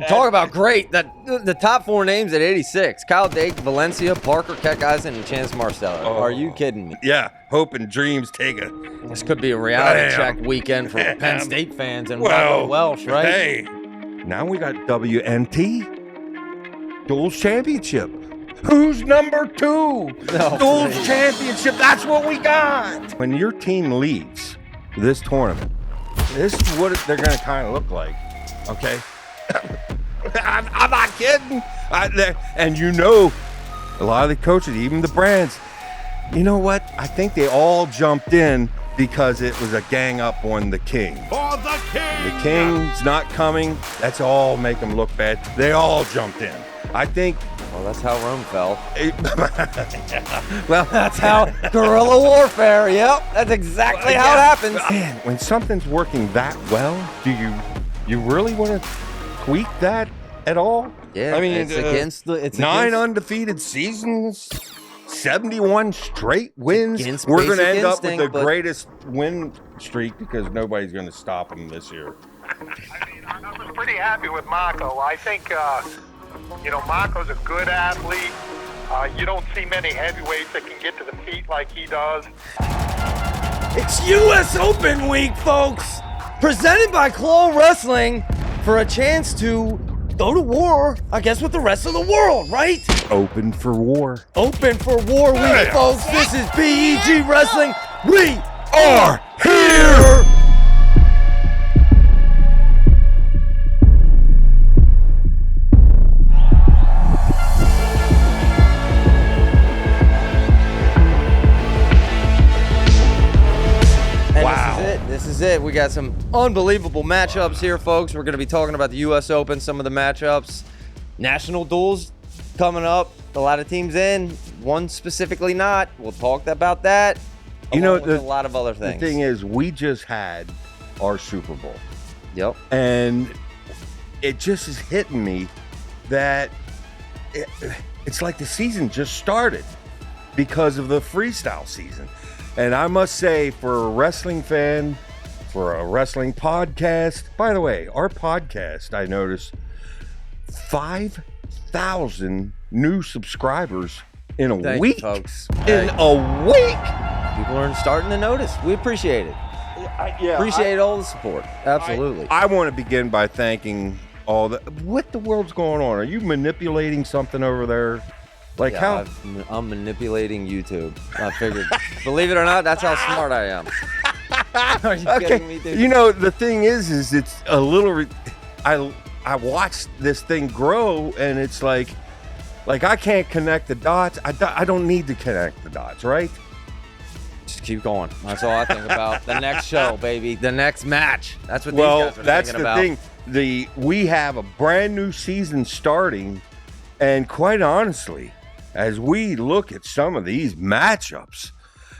Talk about great. The top 4 names at 86. Kyle Dake, Valencia, Parker, Keckeisen, and Chance Marsteller. Oh. Are you kidding me? Yeah, hope and dreams take a... This could be a reality check weekend for Penn State fans and Rocco Welsh, right? Hey, now we got WNT, Duals Championship. Who's number 2? Duals Championship, that's what we got. When your team leaves this tournament, this is what they're going to kind of look like, okay? I'm not kidding. And you know, a lot of the coaches, even the brands, you know what? I think they all jumped in because it was a gang up on the king. For the king! The king's not coming. That's all make them look bad. They all jumped in. I think... Well, that's how Rome fell. Well, that's how guerrilla warfare. Yep, that's exactly how it happens. Man, when something's working that well, do you really want to tweak that at all? Yeah, I mean, it's against the... It's 9 undefeated seasons, 71 straight wins. We're going to end up with the greatest win streak because nobody's going to stop them this year. I mean, I was pretty happy with Marco. I think, Marco's a good athlete. You don't see many heavyweights that can get to the feet like he does. It's US Open week, folks! Presented by Claw Wrestling for a chance to go to war, I guess, with the rest of the world, right? Open for war. Open for war week, folks. This is PEG Wrestling. We Are here! This is it. We got some unbelievable matchups here, folks. We're going to be talking about the U.S. Open, some of the matchups. National Duals coming up. A lot of teams in. One specifically not. We'll talk about that. You know, a lot of other things. The thing is, we just had our Super Bowl. Yep. And it just is hitting me that it's like the season just started because of the freestyle season. And I must say, for a wrestling fan, for a wrestling podcast, by the way, our podcast, I noticed 5,000 new subscribers in a week. You, folks. In a week. People are starting to notice. We appreciate it. Appreciate all the support. Absolutely. I want to begin by thanking all the... What the world's going on? Are you manipulating something over there? Like how? I'm manipulating YouTube. I figured. Believe it or not, that's how smart I am. Are you kidding me, dude? You know, the thing is it's a little... I watched this thing grow, and it's like I can't connect the dots. I don't need to connect the dots, right? Just keep going. That's all I think about. The next show, baby. The next match. That's what these guys are that's thinking the about. thing. We have a brand new season starting, and quite honestly, as we look at some of these matchups,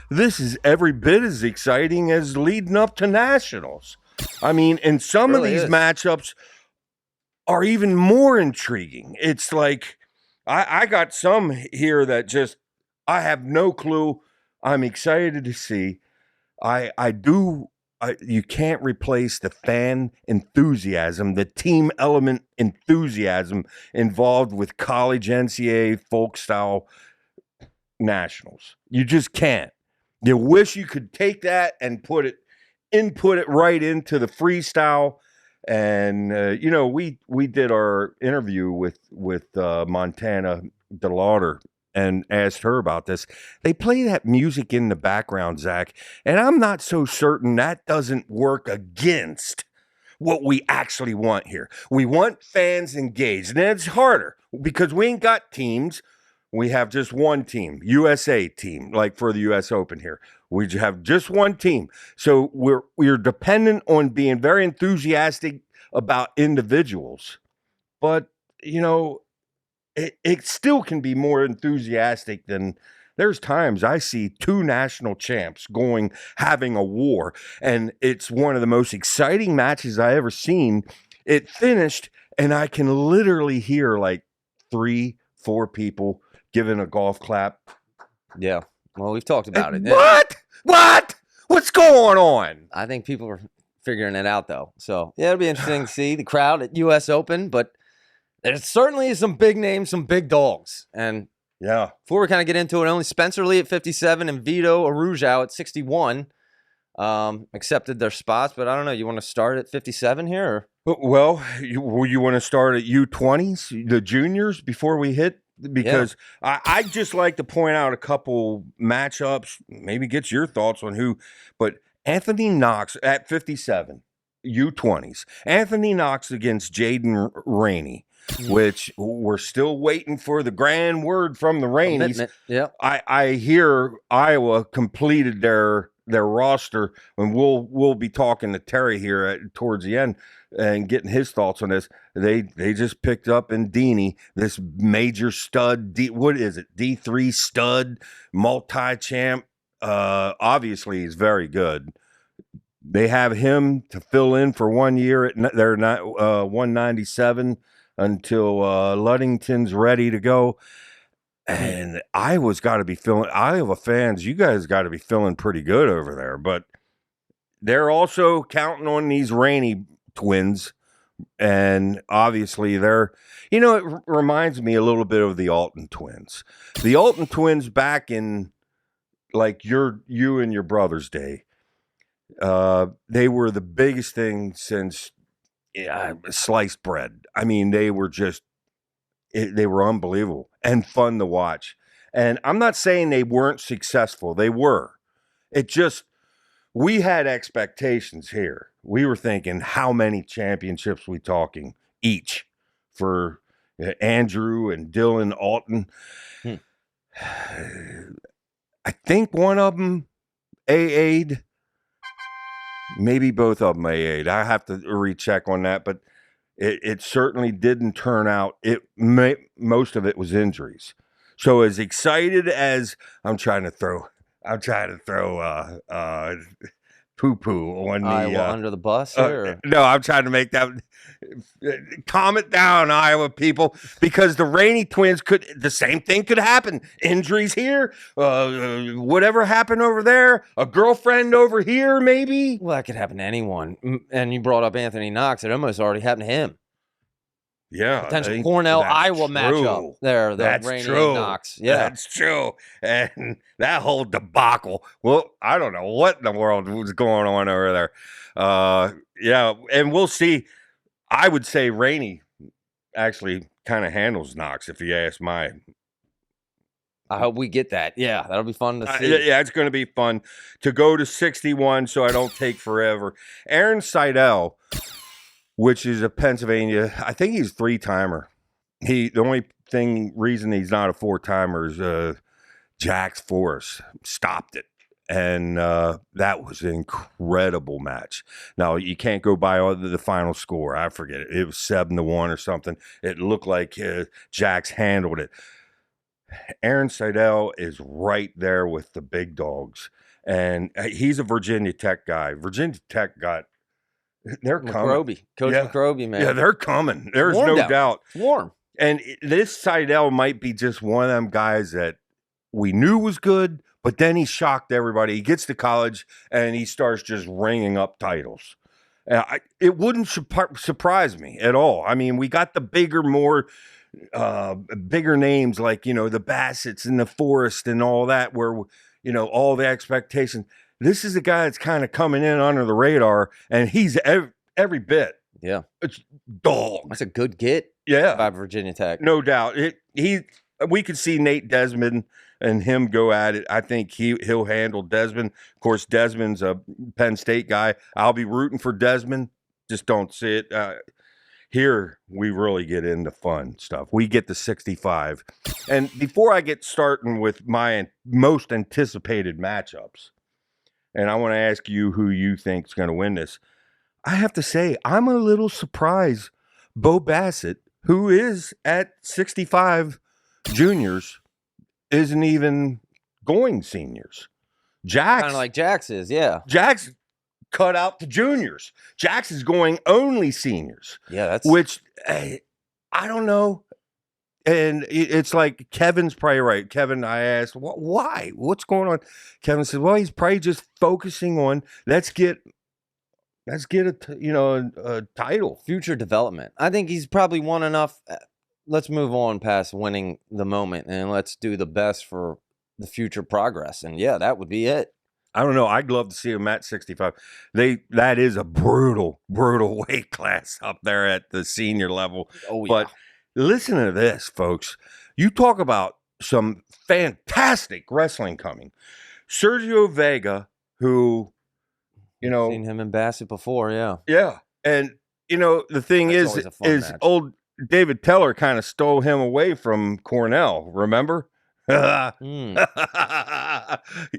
this is every bit as exciting as leading up to nationals. I mean, and some of these matchups are even more intriguing. It's like, I got some here that just, I have no clue. I'm excited to see. You can't replace the fan enthusiasm, the team element enthusiasm involved with college NCAA folk style nationals. You just can't. You wish you could take that and input it right into the freestyle. And we did our interview with Montana DeLauder and asked her about this. They play that music in the background, Zach, and I'm not so certain that doesn't work against what we actually want here. We want fans engaged, and it's harder because we ain't got teams. We have just one team, USA team, like for the US Open here. We have just one team. So we're dependent on being very enthusiastic about individuals. But, it still can be more enthusiastic than there's times I see 2 national champs having a war, and it's one of the most exciting matches I ever seen. It finished, and I can literally hear like 3-4 people giving a golf clap. Yeah. Well, we've talked about it. What? What's going on? I think people are figuring it out, though. So, yeah, it'll be interesting to see the crowd at U.S. Open, but There's certainly some big names, some big dogs. And Yeah. before we kind of get into it, only Spencer Lee at 57 and Vito Arujau at 61 accepted their spots. But I don't know. You want to start at 57 here? Or? Well, you want to start at U20s, the juniors, before we hit? Because I'd just like to point out a couple matchups, maybe get your thoughts on who. But Anthony Knox at 57, U20s. Anthony Knox against Jaden Rainey, which we're still waiting for the grand word from the Rainies. Yeah, I hear Iowa completed their roster, and we'll be talking to Terry here towards the end and getting his thoughts on this. They just picked up Indini, this major stud. What is it? D3 stud, multi-champ. Obviously, he's very good. They have him to fill in for 1 year at their 197 until Ludington's ready to go. And Iowa fans, you guys got to be feeling pretty good over there. But they're also counting on these Rainey twins. And obviously it reminds me a little bit of the Alton twins. The Alton twins back in like you and your brother's day. They were the biggest thing since sliced bread. I mean, they were unbelievable and fun to watch. And I'm not saying they weren't successful. They were. We had expectations here. We were thinking, how many championships we talking each for Andrew and Dylan Alton? I think one of them AA'd. Maybe both of them AA'd. I have to recheck on that, but it certainly didn't turn out. Most of it was injuries. So as excited as I'm trying to throw poo-poo on Iowa under the bus here? No, I'm trying to make that. Calm it down, Iowa people, because the Rainey twins the same thing could happen. Injuries here, whatever happened over there, a girlfriend over here, maybe. Well, that could happen to anyone. And you brought up Anthony Knox. It almost already happened to him. Yeah. Potential Cornell-Iowa matchup there. That's Rainey true. And Knox. Yeah. That's true. And that whole debacle. Well, I don't know what in the world was going on over there. Yeah. And we'll see. I would say Rainey actually kind of handles Knox, if you ask my. I hope we get that. Yeah, that'll be fun to see. Yeah, it's going to be fun to go to 61 so I don't take forever. Aaron Seidel, which is a Pennsylvania, I think he's a 3-timer. The only reason he's not a 4-timer is Jack's Force stopped it. And that was an incredible match. Now, you can't go by the final score. I forget it. It was 7-1 or something. It looked like Jack's handled it. Aaron Seidel is right there with the big dogs. And he's a Virginia Tech guy. Virginia Tech they're coming. Coach McRobey, man. Yeah, they're coming. There's no doubt. It's warm. And this Seidel might be just one of them guys that we knew was good, but then he shocked everybody. He gets to college, and he starts just ringing up titles. It wouldn't surprise me at all. I mean, we got the bigger names like, the Bassetts and the Forrest and all that where, all the expectations. This is a guy that's kind of coming in under the radar, and he's every bit. Yeah. It's dog. That's a good get. Yeah. By Virginia Tech. No doubt. We could see Nate Desmond and him go at it. I think he'll handle Desmond. Of course, Desmond's a Penn State guy. I'll be rooting for Desmond. Just don't see it. Here, we really get into fun stuff. We get to 65. And before I get starting with my most anticipated matchups, and I want to ask you who you think is going to win this, I have to say, I'm a little surprised Bo Bassett, who is at 65 juniors, isn't even going seniors. Jax. Kind of like Jax is, yeah. Jax cut out the juniors. Jax is going only seniors. Yeah, that's. Which, I don't know. And it's like Kevin's probably right. Kevin, I asked, why? What's going on? Kevin said, well, he's probably just focusing on, let's get a title. Future development. I think he's probably won enough let's move on past winning the moment and let's do the best for the future progress. And yeah, that would be it. I don't know. I'd love to see him at 65. That is a brutal weight class up there at the senior level. Oh, yeah. But listen to this, folks. You talk about some fantastic wrestling coming. Sergio Vega, who, you know, seen him in Bassett before, yeah. Yeah. And, you know, the thing That's is always a fun match. old David Teller kind of stole him away from Cornell, remember? Mm.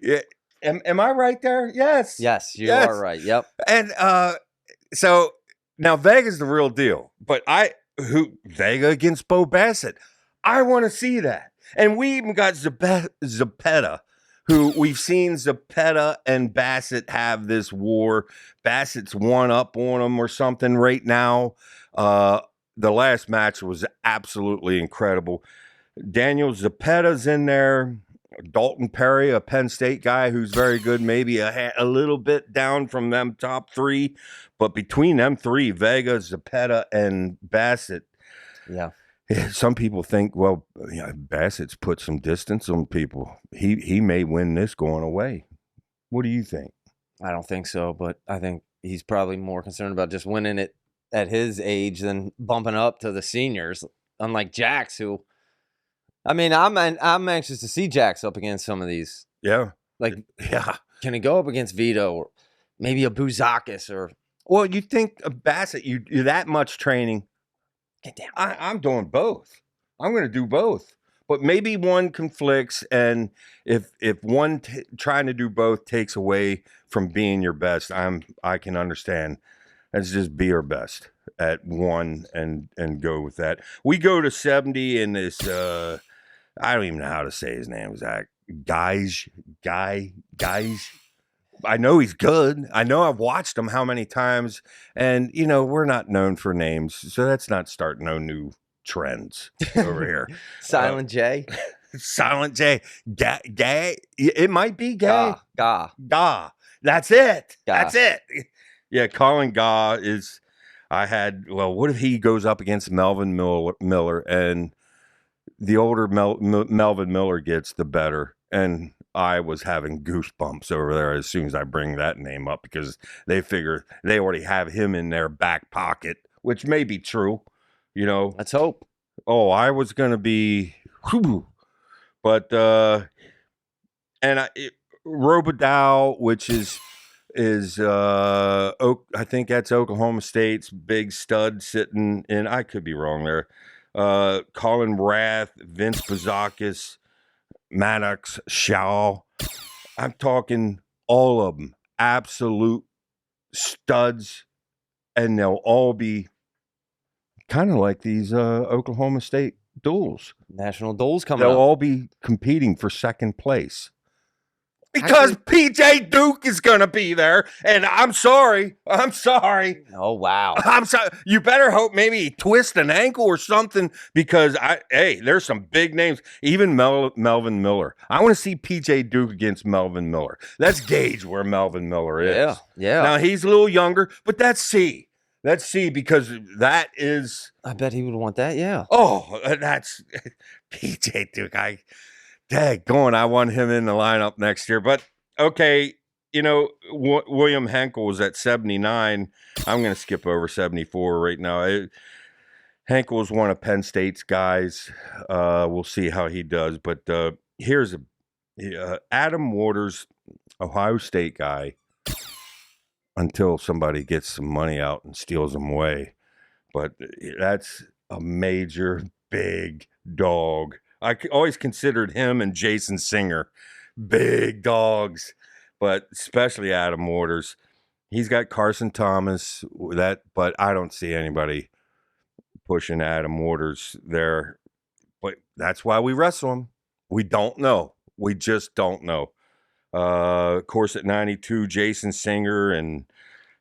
Yeah. Am I right there? Yes. Yes, you are right. Yep. And so now Vega's the real deal. But Vega against Bo Bassett. I want to see that. And we even got Zepeda, who we've seen Zepeda and Bassett have this war. Bassett's one up on him or something right now. The last match was absolutely incredible. Daniel Zepeda's in there. Dalton Perry, a Penn State guy who's very good, maybe a little bit down from them top three. But between them three, Vega, Zepeda, and Bassett. Yeah. Some people think, well, Bassett's put some distance on people. He may win this going away. What do you think? I don't think so, but I think he's probably more concerned about just winning it at his age than bumping up to the seniors. Unlike Jax, who, I mean, I'm anxious to see Jax up against some of these. Yeah, yeah. Can he go up against Vito or maybe a Bouzakis or? Well, you think of Bassett, you're that much training. Get down. I'm doing both. I'm going to do both. But maybe one conflicts, and if one trying to do both takes away from being your best, I can understand. Let's just be our best at one and go with that. We go to 70 in this. I don't even know how to say his name. Zach guys. I know he's good. I know I've watched him how many times, and you know we're not known for names, so that's not starting no new trends over here. Silent J. Silent J. Gay. It might be gay. Ga. That's it. Ga. That's it. Yeah, Colin Ga is. What if he goes up against Melvin Miller, and the older Melvin Miller gets, the better. And I was having goosebumps over there as soon as I bring that name up, because they figure they already have him in their back pocket, which may be true. You know, let's hope. Oh, I was going to be, but, Robidoux, which is, I think that's Oklahoma State's big stud sitting in, I could be wrong there. Colin Rath, Vince Bouzakis, Maddox, Shaw. I'm talking all of them. Absolute studs. And they'll all be kind of like these Oklahoma State duels. National duels coming They'll up. all be competing for second place. Because PJ Duke is going to be there. And I'm sorry. Oh, wow. I'm sorry. You better hope maybe he twists an ankle or something, because there's some big names. Even Melvin Miller. I want to see PJ Duke against Melvin Miller. Let's gauge where Melvin Miller is. Yeah. Now, he's a little younger, but that's C. That's C, because that is. I bet he would want that, yeah. Oh, that's PJ Duke. Daggone, I want him in the lineup next year. But, okay, you know, William Henkel was at 79. I'm going to skip over 74 right now. Henkel is one of Penn State's guys. We'll see how he does. But here's Adam Waters, Ohio State guy, until somebody gets some money out and steals them away. But that's a major, big dog. I always considered him and Jason Singer big dogs, but especially Adam Waters. He's got Carson Thomas, but I don't see anybody pushing Adam Waters there. But that's why we wrestle him. We don't know. We just don't know. Of course, at 92, Jason Singer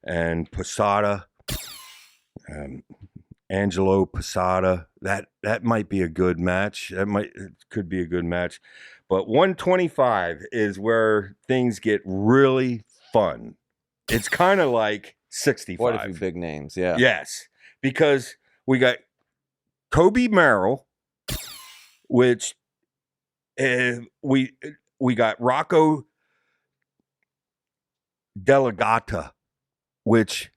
and Posada. Angelo Posada, that might be a good match. It could be a good match. But 125 is where things get really fun. It's kind of like 65. Quite a few big names, yeah. Yes, because we got Kobe Merrill, which we got Rocco Delegata, which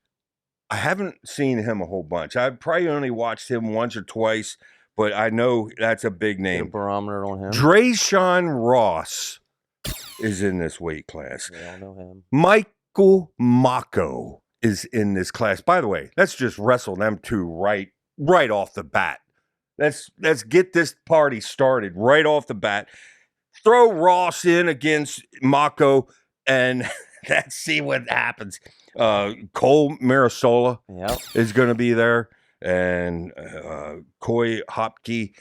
I haven't seen him a whole bunch. I've probably only watched him once or twice, but I know that's a big Get a name. barometer on him. Drayshawn Ross is in this weight class. We all know him. Michael Mako is in this class. By the way, let's just wrestle them two right off the bat. Let's get this party started right off the bat. Throw Ross in against Mako, and let's see what happens. Cole Marasola is going to be there, and Coy Hopke.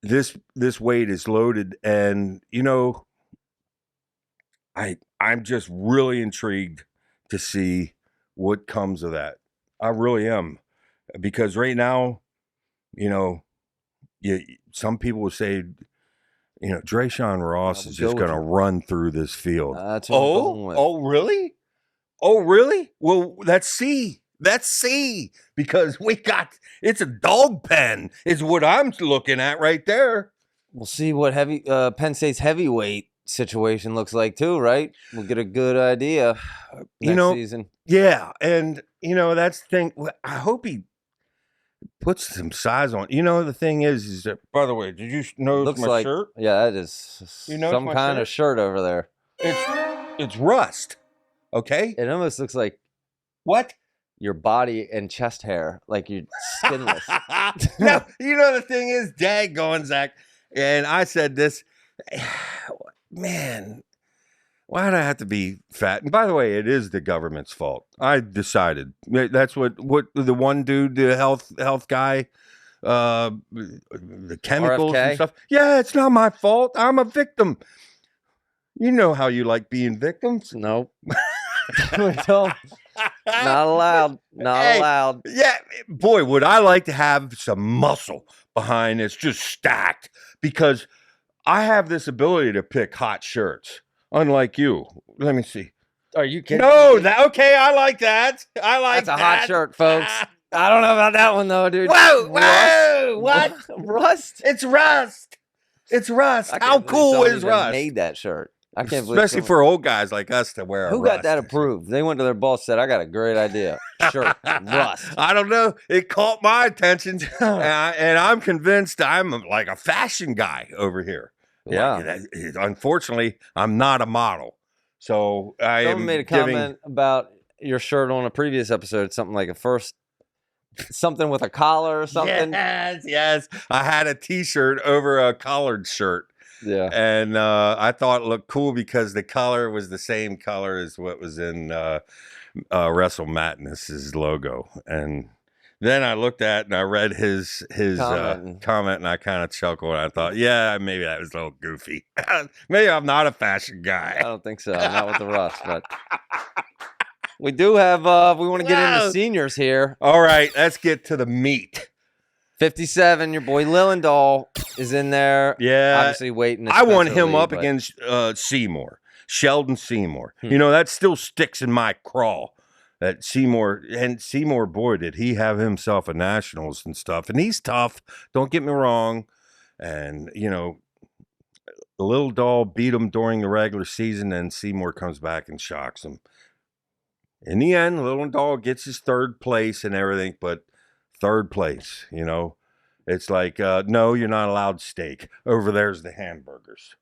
This weight is loaded, and I'm just really intrigued to see what comes of that. I really am, because right now, some people would say, Drayshawn Ross is just going to run through this field. That's what I'm going with. Oh, really? Oh, really? Well, let's see. Because it's a dog pen is what I'm looking at right there. We'll see what Penn State's heavyweight situation looks like too, right? We'll get a good idea next season. Yeah, and that's the thing. I hope he puts some size on. The thing is that, by the way, did you notice my shirt? Yeah, that is some kind of shirt over there. It's rust. Okay? It almost looks like what? Your body and chest hair, like you're skinless. No, the thing is, daggone, Zach, and I said this, man, why do I have to be fat? And by the way, it is the government's fault. I decided. That's what the one dude, the health guy, the chemicals RFK? and stuff. Yeah, it's not my fault. I'm a victim. You know how you like being victims. Nope. Not allowed. Not allowed. Yeah, boy, would I like to have some muscle behind this, just stacked, because I have this ability to pick hot shirts, unlike you. Let me see. Are you kidding? No, okay, I like that. That's a hot shirt, folks. I don't know about that one though, dude. Whoa, what? Rust? It's rust. It's rust. How cool is rust? Made that shirt. I can't believe, especially for old guys like us to wear. Who got that approved? They went to their boss, said, "I got a great idea." Shirt, rust. I don't know. It caught my attention, and I'm convinced I'm like a fashion guy over here. Yeah. Unfortunately, I'm not a model, so Someone made a comment about your shirt on a previous episode. Something like something with a collar or something. Yes. I had a T-shirt over a collared shirt. Yeah, and I thought it looked cool because the color was the same color as what was in Wrestle Madness's logo. And then I looked at and I read his comment, and I kind of chuckled. And I thought, yeah, maybe that was a little goofy. Maybe I'm not a fashion guy. I don't think so. Not with the rust, but we do have. We want to get into seniors here. All right, let's get to the meat. 57, your boy Lillendahl is in there. Yeah. Obviously waiting. I want him up against Seymour, Sheldon Seymour. That still sticks in my craw. That Seymour, boy, did he have himself a nationals and stuff. And he's tough. Don't get me wrong. And, Lillendahl beat him during the regular season, and Seymour comes back and shocks him. In the end, Lillendahl gets his third place and everything, but third place, it's like, no, you're not allowed steak. Over there's the hamburgers.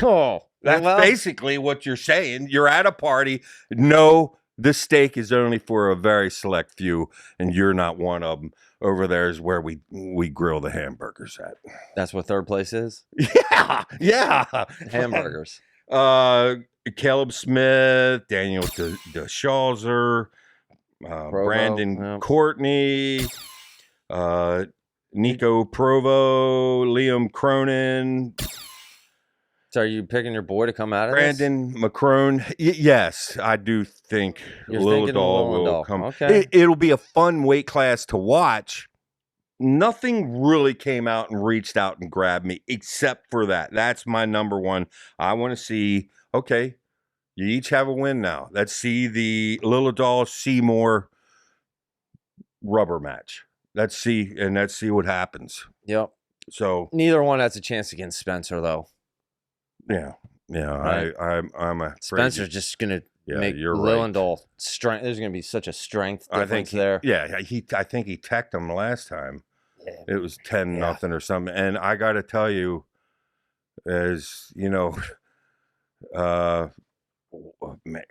Oh, that's basically what you're saying. You're at a party. No, this steak is only for a very select few, and you're not one of them. Over there is where we grill the hamburgers at. That's what third place is? Yeah. Hamburgers. Caleb Smith, Daniel DeShauser, Brandon Courtney, Nico Provo, Liam Cronin. So are you picking your boy to come out of Brandon McCrone? Yes, I do think Lillendahl will come. Okay. It'll be a fun weight class to watch. Nothing really came out and reached out and grabbed me except for that. That's my number one. I want to see, okay, you each have a win now. Let's see the Lillendahl Seymour rubber match. let's see what happens. Yep. So Neither one has a chance against Spencer, though. yeah, Right. I'm afraid Spencer's just gonna make you're Lillendall strength. There's gonna be such a strength difference there. I think he teched him last time. Yeah. It was 10-0 or something. And I got to tell you, as you know,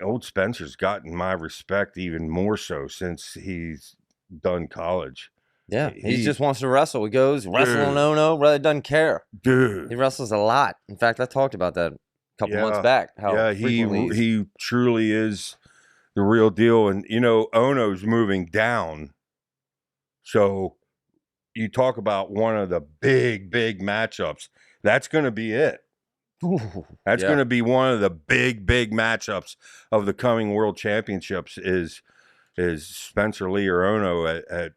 old Spencer's gotten my respect even more so since he's done college. Yeah, he just wants to wrestle. He goes wrestling really doesn't care. Dude, he wrestles a lot. In fact, I talked about that a couple months back. He truly is the real deal. And Ono's moving down, so you talk about one of the big matchups. That's going to be it. That's going to be one of the big matchups of the coming World Championships. Is Spencer Lee or Ono at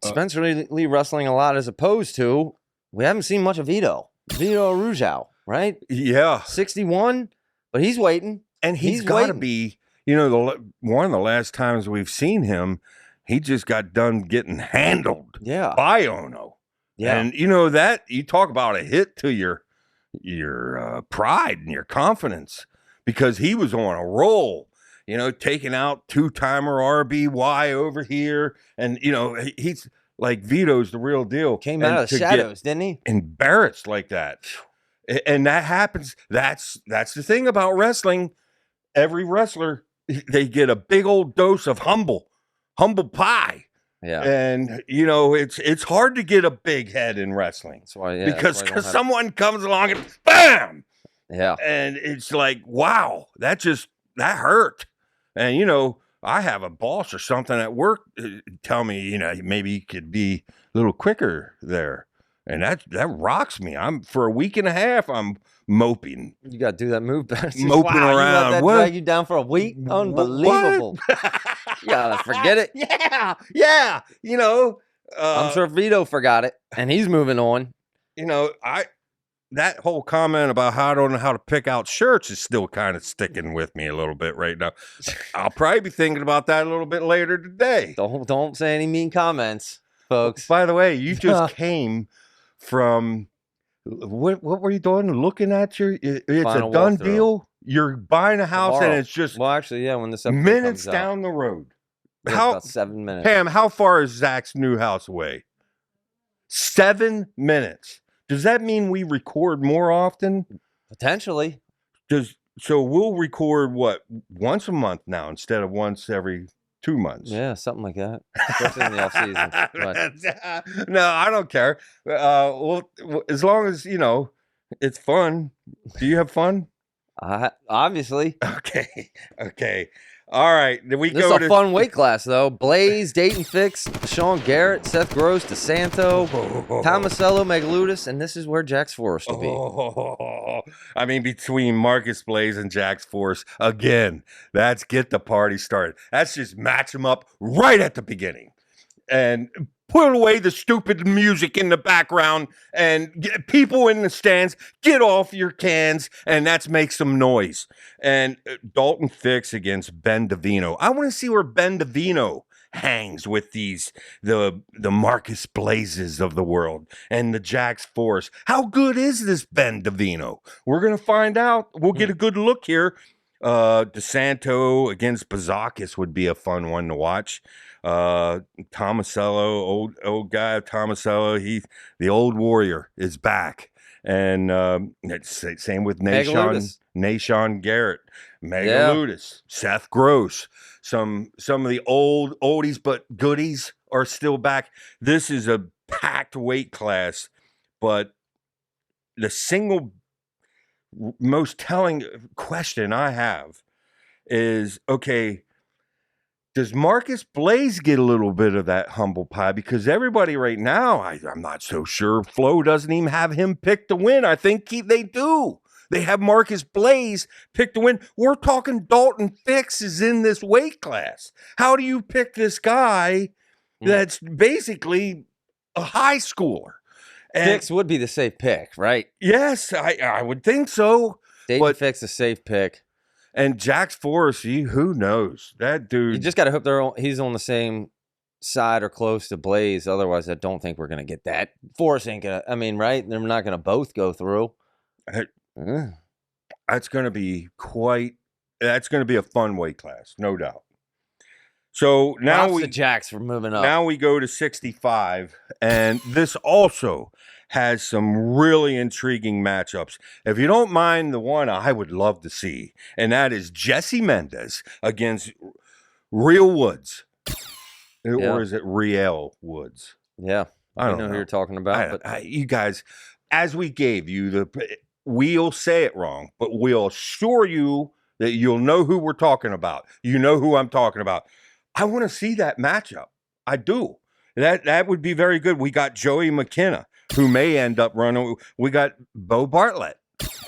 Spencer Lee wrestling a lot, as opposed to we haven't seen much of Vito Arujau, right? Yeah, 61, but he's waiting, and he's got to be. One of the last times we've seen him, he just got done getting handled. By Ono. Yeah, and that you talk about a hit to your pride and your confidence, because he was on a roll. Taking out two-timer RBY over here. And, he's like, Vito's the real deal. Came out of the shadows, didn't he? Embarrassed like that. And that happens. That's the thing about wrestling. Every wrestler, they get a big old dose of humble pie. Yeah. And, it's hard to get a big head in wrestling. That's why, because someone comes along and bam! Yeah. And it's like, wow, that hurt. And, I have a boss or something at work tell me, maybe you could be a little quicker there. And that rocks me. For a week and a half, I'm moping. You got to do that move. Moping around. You let that drag you down for a week? Unbelievable. You got to forget it. Yeah. I'm sure Vito forgot it, and he's moving on. That whole comment about how I don't know how to pick out shirts is still kind of sticking with me a little bit right now. I'll probably be thinking about that a little bit later today. Don't say any mean comments, folks. By the way, you just came from what were you doing? Looking at it's Final a done walkthrough. Deal. You're buying a house Tomorrow. and it's just when this episode minutes comes down out. the road. About 7 minutes. Pam, how far is Zach's new house away? 7 minutes. Does that mean we record more often? Potentially. So we'll record once a month now instead of once every 2 months? Yeah, something like that. Especially in the off season. No, I don't care. Well, as long as it's fun. Do you have fun? Obviously. Okay. All right. This is a fun weight class, though. Blaze, Dayton Fix, Sean Garrett, Seth Gross, DeSanto, Tomasello, Megaludis, and this is where Jax Forrest will be. I mean, between Marcus Blaze and Jax Forrest, again, that's get the party started. That's just match them up right at the beginning. And put away the stupid music in the background and get people in the stands, get off your cans, and let's make some noise. And Dalton Fix against Ben Davino. I want to see where Ben Davino hangs with the Marcus Blazes of the world and the Jax Force. How good is this Ben Davino? We're going to find out. We'll get a good look here. DeSanto against Bazakis would be a fun one to watch. Tomasello, old guy Tomasello, the old warrior is back. And same with Nashon Garrett, Megaludis, Seth Gross. Some of the old oldies but goodies are still back. This is a packed weight class, but the single most telling question I have is, okay, does Marcus Blaze get a little bit of that humble pie? Because everybody right now, I'm not so sure. Flo doesn't even have him picked to win. I think they do. They have Marcus Blaze picked to win. We're talking Dalton Fix is in this weight class. How do you pick this guy that's basically a high schooler? And Fix would be the safe pick, right? Yes, I would think so. Dayton Fix a safe pick. And Jax Forrest, who knows? That dude. You just got to hope he's on the same side or close to Blaze. Otherwise, I don't think we're going to get that. Force ain't going to, I mean, right? They're not going to both go through. That's going to be that's going to be a fun weight class, no doubt. So now Props to Jacks for moving up. Now we go to 65, and this also has some really intriguing matchups. If you don't mind, the one I would love to see, and that is Jesse Mendez against Real Woods. Or is it Riel Woods? Yeah. I don't know who you're talking about. But you guys, as we gave you we'll say it wrong, but we'll assure you that you'll know who we're talking about. You know who I'm talking about. I want to see that matchup. I do. That would be very good. We got Joey McKenna, who may end up running. We got Bo Bartlett.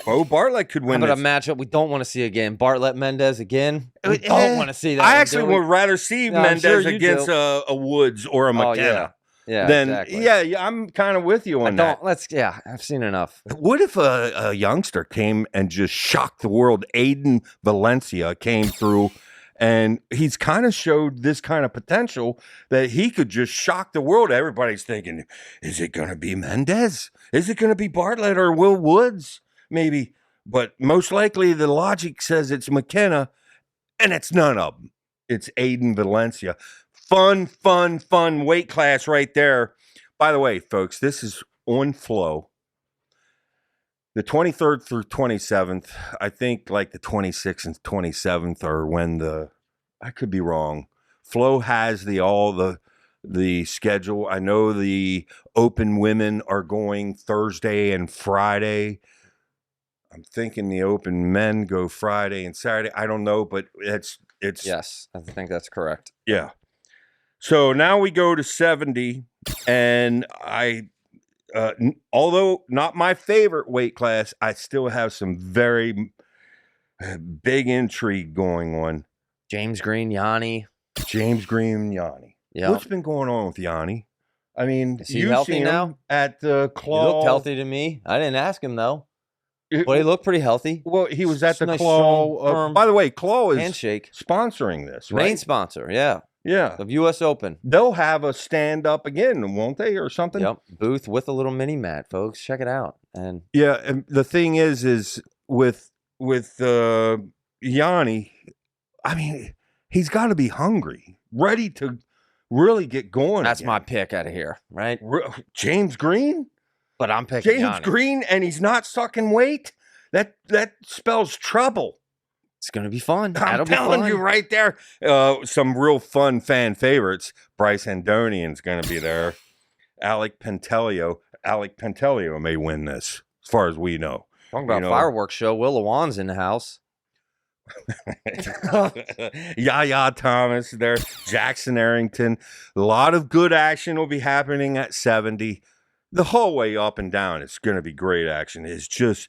Bo Bartlett could win. How about a matchup we don't want to see again? Bartlett Mendez again? We don't want to see that. I actually would rather see Mendez against a Woods or a McKenna. Yeah, then exactly. yeah, I'm kind of with you on that. I've seen enough. What if a youngster came and just shocked the world? Aiden Valencia came through, and he's kind of showed this kind of potential that he could just shock the world. Everybody's thinking, is it going to be Mendez? Is it going to be Bartlett or Will Woods? Maybe, but most likely the logic says it's McKenna, and it's none of them. It's Aiden Valencia. Fun weight class right there. By the way, folks, this is on Flow. The 23rd through 27th, I think like the 26th and 27th are when I could be wrong. Flow has the schedule. I know the Open women are going Thursday and Friday. I'm thinking the Open men go Friday and Saturday. I don't know, but it's yes, I think that's correct. Yeah. So now we go to 70, and although not my favorite weight class, I still have some very big intrigue going on. James Green, Yanni. Yeah. What's been going on with Yanni? I mean, is he healthy now? At the Claw. He looked healthy to me. I didn't ask him though. But he looked pretty healthy. Well, he was at the nice, Claw. By the way, Claw is handshake sponsoring this, right? Main sponsor, yeah. Yeah. Of US Open. They'll have a stand-up again, won't they, or something? Yep. Booth with a little mini mat, folks. Check it out. And yeah, and the thing is with Yanni, I mean, he's got to be hungry, ready to really get going. That's again. my pick out of here, right? James Green? But I'm picking James Yanni. Green, and he's not sucking weight? That spells trouble. It's going to be fun. I'm telling you right there. Some real fun fan favorites. Bryce Andonian's going to be there. Alec Pentelio may win this, as far as we know. Talking about fireworks show. Will Lewan's in the house. Yaya Thomas there. Jackson Arrington. A lot of good action will be happening at 70. The whole way up and down, it's going to be great action. It's just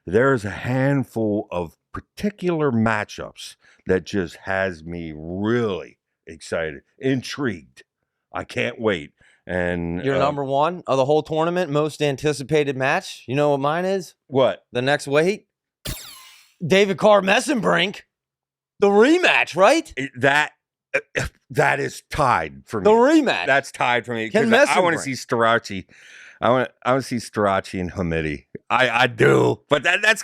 there's a handful of particular matchups that just has me really excited, intrigued. I can't wait. And your number one of the whole tournament, most anticipated match. You know what mine is? What? The next weight? David Carr Messenbrink. The rematch, right? That is tied for me. The rematch. That's tied for me. Because I want to see Starachi. I want to see Starachi and Hamidi. I do. But let's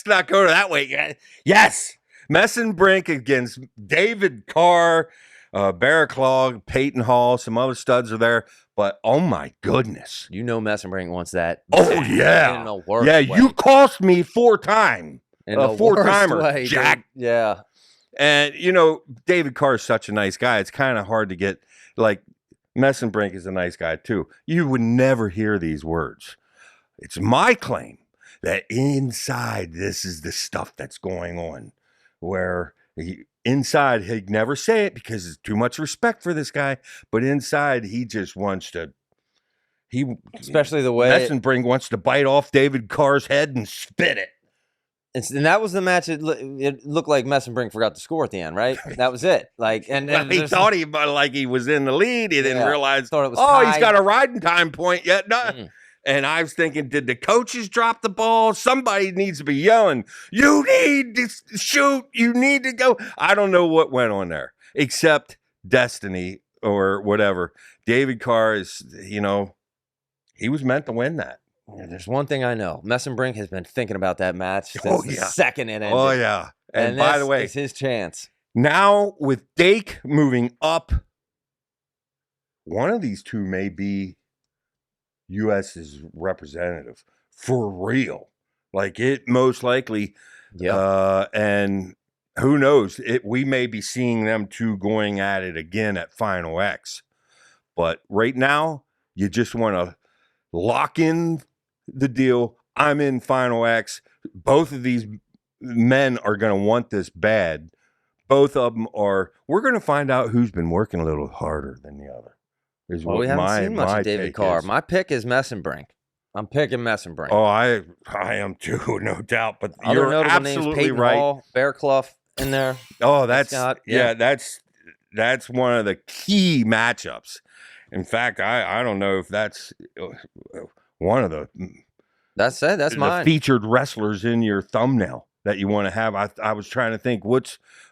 not go to that way. Yes. Messenbrink against David Carr, Barraclaw, Peyton Hall, some other studs are there. But oh my goodness. You know Messenbrink wants that. Oh yeah. In the worst way. You cost me 4-time. A 4-timer. Jack. Yeah. And David Carr is such a nice guy. It's kind of hard to get Messenbrink is a nice guy too. You would never hear these words. It's my claim that inside this is the stuff that's going on, where inside he'd never say it because there's too much respect for this guy, but inside he just wants to. Especially the way Messenbrink wants to bite off David Carr's head and spit it. And that was the match. It looked like Messenbrink forgot to score at the end, right? That was it. He thought he was in the lead. He didn't realize. Thought it was tied. He's got a riding time point yet. No. And I was thinking, did the coaches drop the ball? Somebody needs to be yelling. You need to shoot. You need to go. I don't know what went on there, except Destiny, or whatever. David Carr is, he was meant to win that. Yeah, there's one thing I know. Messenbrink has been thinking about that match since the second it ended. Oh, yeah. And by the way, it's his chance. Now with Dake moving up, one of these two may be US's representative for real. Like it most likely. Yeah. And who knows? We may be seeing them two going at it again at Final X. But right now, you just want to lock in the deal. I'm in Final X. Both of these men are going to want this bad. Both of them are. We're going to find out who's been working a little harder than the other. We haven't seen much of David Carr. My pick is Messenbrink. I'm picking Messenbrink. Oh, I am too, no doubt. But other you're notable absolutely names, Peyton right. Hall, Bear Clough in there. Oh, that's one of the key matchups. In fact, I don't know if that's one of the That's mine. Featured wrestlers in your thumbnail that you want to have. I was trying to think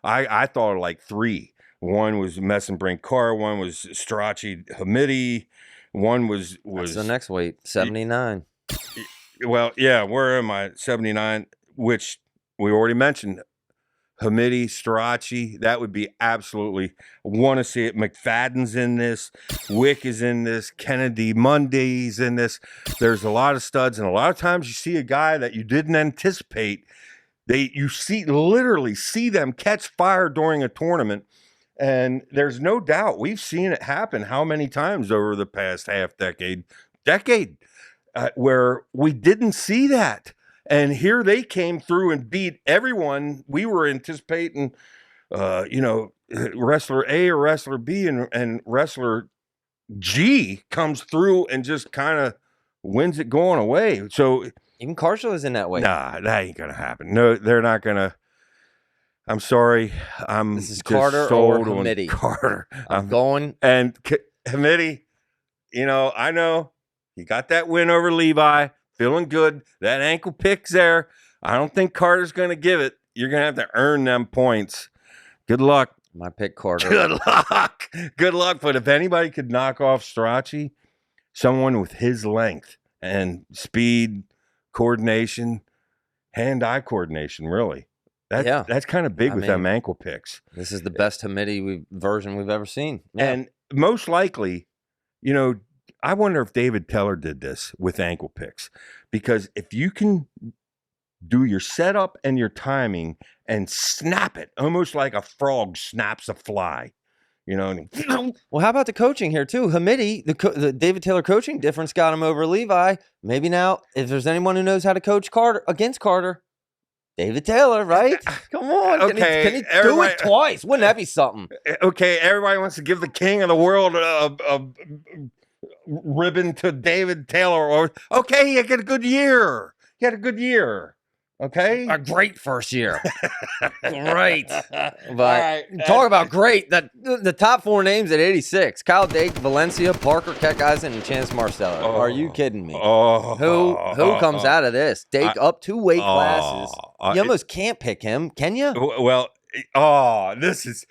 I thought of like three. One was Messenbrink Carr, one was Strachey Hamidi, one was That's the next weight, 79. Well, yeah, where am I? 79, which we already mentioned. Hamidi, Strachey, that would be absolutely want to see it. McFadden's in this, Wick is in this, Kennedy Monday's in this. There's a lot of studs, and a lot of times you see a guy that you didn't anticipate. You literally see them catch fire during a tournament, and there's no doubt we've seen it happen how many times over the past half decade, where we didn't see that. And here they came through and beat everyone. We were anticipating, wrestler A or wrestler B, and wrestler G comes through and just kind of wins it going away. So even Carshall is in that way. Nah, that ain't gonna happen. No, they're not gonna. I'm sorry. This is Carter or Hamidi. Carter. I'm going. And Hamidi, I know you got that win over Levi. Feeling good. That ankle pick's there. I don't think Carter's going to give it. You're going to have to earn them points. Good luck. My pick, Carter. Good luck. Good luck. But if anybody could knock off Strachey, someone with his length and speed, coordination, hand-eye coordination, really. That's kind of big with them ankle picks. This is the best Hamidi version we've ever seen. Yeah. And most likely, I wonder if David Teller did this with ankle picks, because if you can do your setup and your timing and snap it almost like a frog snaps a fly, Well, how about the coaching here too? Hamidi, the David Taylor coaching difference got him over Levi. Maybe now, if there's anyone who knows how to coach Carter against Carter, David Taylor, right? Come on. Okay, can he do it twice? Wouldn't that be something? Okay, everybody wants to give the king of the world a ribbon to David Taylor. Okay, he had a good year. Okay, a great first year. Great. But right. Talk about great. The top four names at 86: Cael, Dake, Valencia, Parker, Keckeisen, and Chance Marsteller. Are you kidding me? Who comes out of this? Dake up 2 weight classes. You almost can't pick him, can you? Well, this is.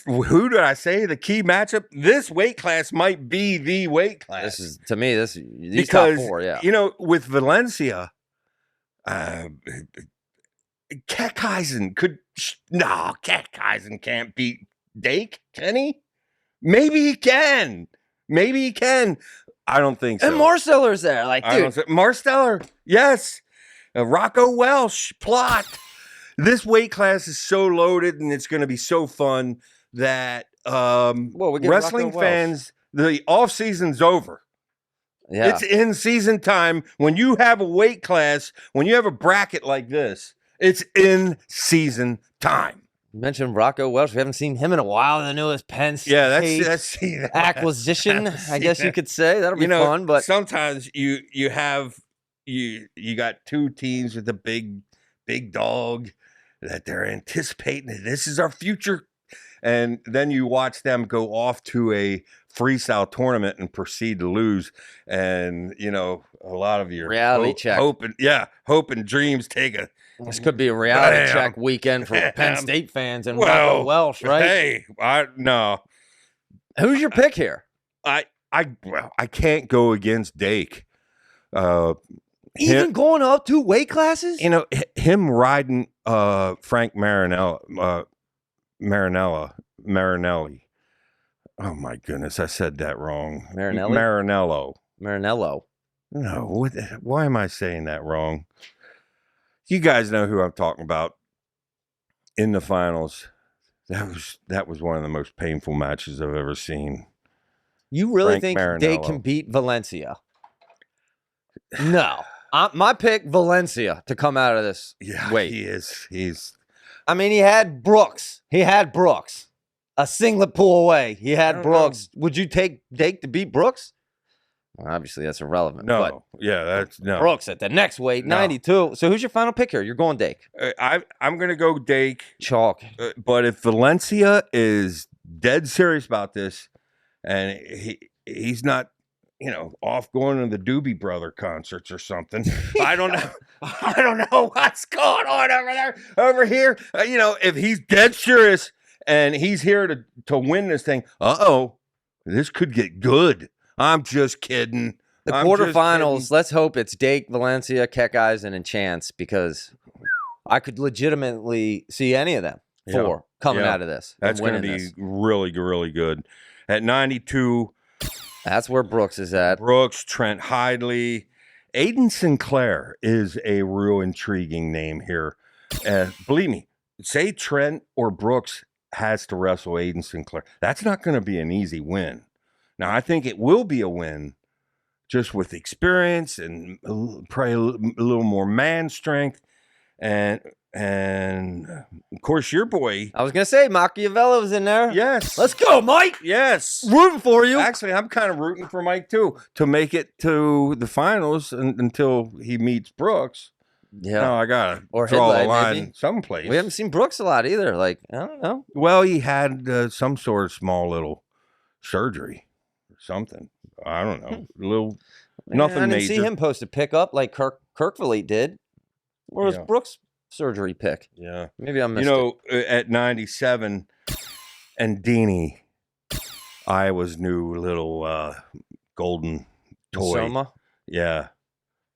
Who did I say the key matchup? This weight class might be the weight class. This is, to me, these because, top four, yeah. With Valencia, Keckeisen Keckeisen can't beat Dake, can he? Maybe he can. I don't think so. And Marsteller's there. Marsteller, yes. Rocco Welsh, plot. This weight class is so loaded, and it's going to be so fun that wrestling fans, the off season's over. Yeah. It's in season time. When you have a weight class, when you have a bracket like this, it's in season time. You mentioned Rocco Welsh. We haven't seen him in a while. The newest Penn State acquisition, I guess you could say. That'll be fun. But sometimes you got two teams with a big dog that they're anticipating that this is our future, and then you watch them go off to a freestyle tournament and proceed to lose, and a lot of your reality check, hope and dreams take a. This could be a reality check weekend for Penn State fans and Rocco Welsh, right? Hey, no. Who's your pick here? Well, I can't go against Dake. Even going up 2 weight classes? You know, him riding Frank Marinelli. Oh my goodness, I said that wrong. Marinello. No, why am I saying that wrong? You guys know who I'm talking about in the finals. That was one of the most painful matches I've ever seen. You really Frank think Marinello. they can beat Valencia? No. My pick, Valencia, to come out of this. Yeah, weight. he is. He's. I mean, he had Brooks. A singlet pull away. He had Brooks. Would you take Dake to beat Brooks? Well, obviously, that's irrelevant. No. But Yeah, that's no. Brooks at the next weight, 92. So who's your final pick here? You're going Dake. I'm going to go Dake. Chalk. But if Valencia is dead serious about this, and he's not, off going to the Doobie Brother concerts or something, I don't know. I don't know what's going on over here. If he's dead serious and he's here to win this thing, this could get good. I'm just kidding. The quarterfinals, let's hope it's Dake, Valencia, Keck Eisen, and Chance, because I could legitimately see any of them coming out of this. That's going to be really, really good. At 92, that's where Brooks is at. Brooks, Trent Hidley. Aiden Sinclair is a real intriguing name here. Believe me, say Trent or Brooks has to wrestle Aiden Sinclair. That's not going to be an easy win. Now, I think it will be a win just with experience and probably a little more man strength. And of course, your boy. I was going to say Machiavello's in there. Yes. Let's go, Mike. Yes. Rooting for you. Actually, I'm kind of rooting for Mike, too, to make it to the finals until he meets Brooks. Yeah. No, I got to draw Hidley, a line maybe. someplace. We haven't seen Brooks a lot either. I don't know. Well, he had some sort of small little surgery or something. I don't know. Nothing I didn't major. see him post a pickup like Kirkville did. Where was Brooks' surgery pick? Yeah. Maybe I missed it. At 97, and Dini, Iowa's new little golden toy. Masoma? Yeah.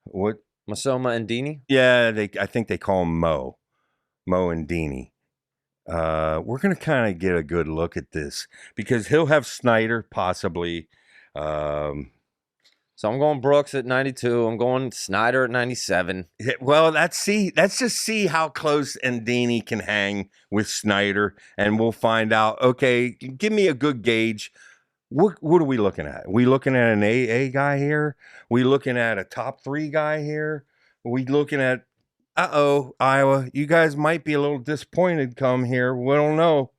What? Masoma and Dini? Yeah, I think they call him Mo and Dini. We're going to kind of get a good look at this because he'll have Snyder possibly. So I'm going Brooks at 92. I'm going Snyder at 97. Well, let's just see how close Ndini can hang with Snyder, and we'll find out. Okay, give me a good gauge. What are we looking at? Are we looking at an AA guy here? Are we looking at a top 3 guy here? Are we looking at, Iowa, you guys might be a little disappointed come here. We don't know.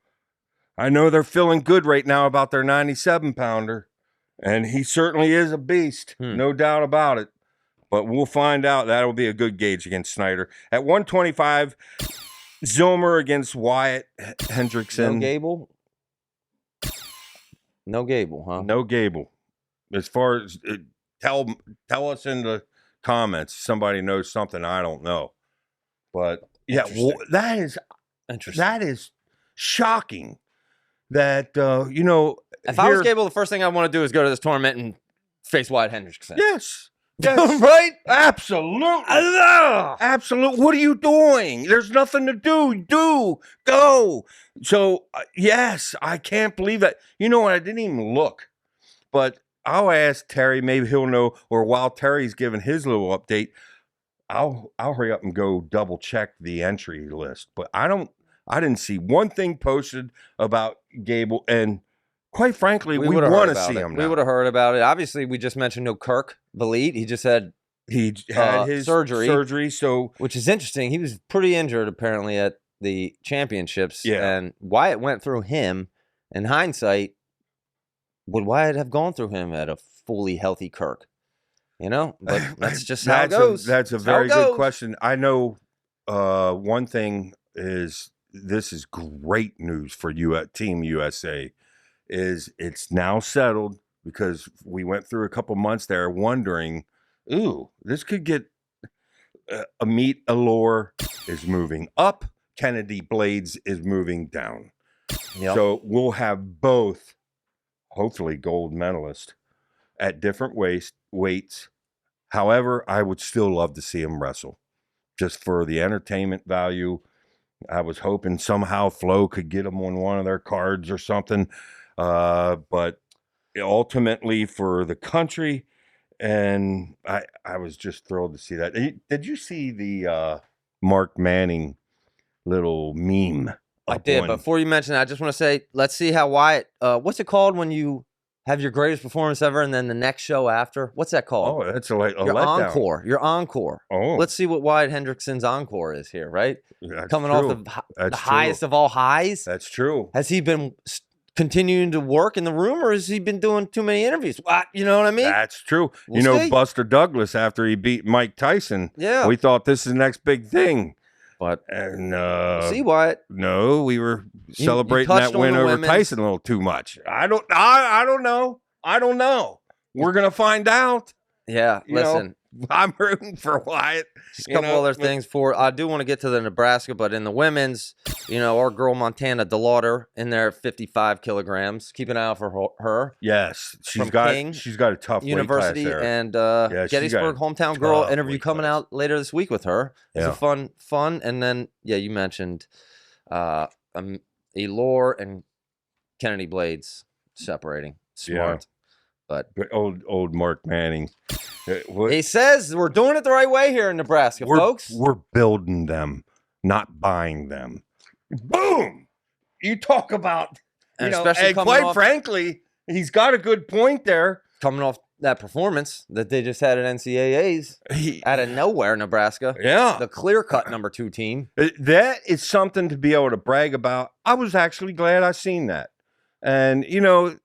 I know they're feeling good right now about their 97-pounder. And he certainly is a beast, no doubt about it. But we'll find out. That'll be a good gauge against Snyder. At 125, Zilmer against Wyatt Hendrickson. No Gable, huh? No Gable. As far as tell us in the comments, somebody knows something I don't know. But yeah, that is interesting. That is shocking. That if I was Gable, the first thing I want to do is go to this tournament and face Wyatt Hendrickson. Yes. Right? Absolutely. Absolutely. What are you doing? There's nothing to do. Go. So, yes, I can't believe that. You know what? I didn't even look. But I'll ask Terry. Maybe he'll know. Or while Terry's giving his little update, I'll hurry up and go double check the entry list. But I didn't see one thing posted about Gable, and quite frankly, we want to see him now. We would have heard about it. Obviously, we just mentioned no Kirk Valit. He just had his surgery, so which is interesting. He was pretty injured apparently at the championships, and Wyatt went through him. In hindsight, would Wyatt have gone through him at a fully healthy Kirk? But that's just how it goes. That's a very good question. I know one thing is. This is great news for Team USA. It's now settled because we went through a couple months there wondering, this could get Amit Allure is moving up, Kennedy Blades is moving down. Yep. So we'll have both hopefully gold medalist at different weights. However, I would still love to see him wrestle just for the entertainment value. I was hoping somehow Flo could get him on one of their cards or something. But ultimately for the country, and I was just thrilled to see that. Did you see the Mark Manning little meme? I did. But before you mention that, I just want to say, let's see how Wyatt, what's it called when you have your greatest performance ever and then the next show after? What's that called? Oh, that's a your letdown. Encore. Your encore. Oh. Let's see what Wyatt Hendrickson's encore is here, right? That's Coming true. off the highest of all highs. That's true. Has he been continuing to work in the room, or has he been doing too many interviews? What? You know what I mean? That's true. We'll see. Buster Douglas, after he beat Mike Tyson, yeah, we thought this is the next big thing. But and see what? No, we were celebrating that win over Tyson a little too much. I don't know. We're gonna find out. Yeah, listen. I'm rooting for Wyatt. Just a couple other things I do want to get to the Nebraska, but in the women's, our girl Montana DeLauder in there, 55 kilograms. Keep an eye out for her. Yes, she's got a tough University weight class there. And Gettysburg hometown girl interview coming out later this week with her. It's a fun. And then you mentioned Elore and Kennedy Blades separating. Smart. Yeah. But old Mark Manning. He says we're doing it the right way here in Nebraska, folks. We're building them, not buying them. Boom! You talk about, especially and quite frankly, he's got a good point there. Coming off that performance that they just had at NCAAs out of nowhere, Nebraska. Yeah. The clear-cut number 2 team. That is something to be able to brag about. I was actually glad I seen that. And,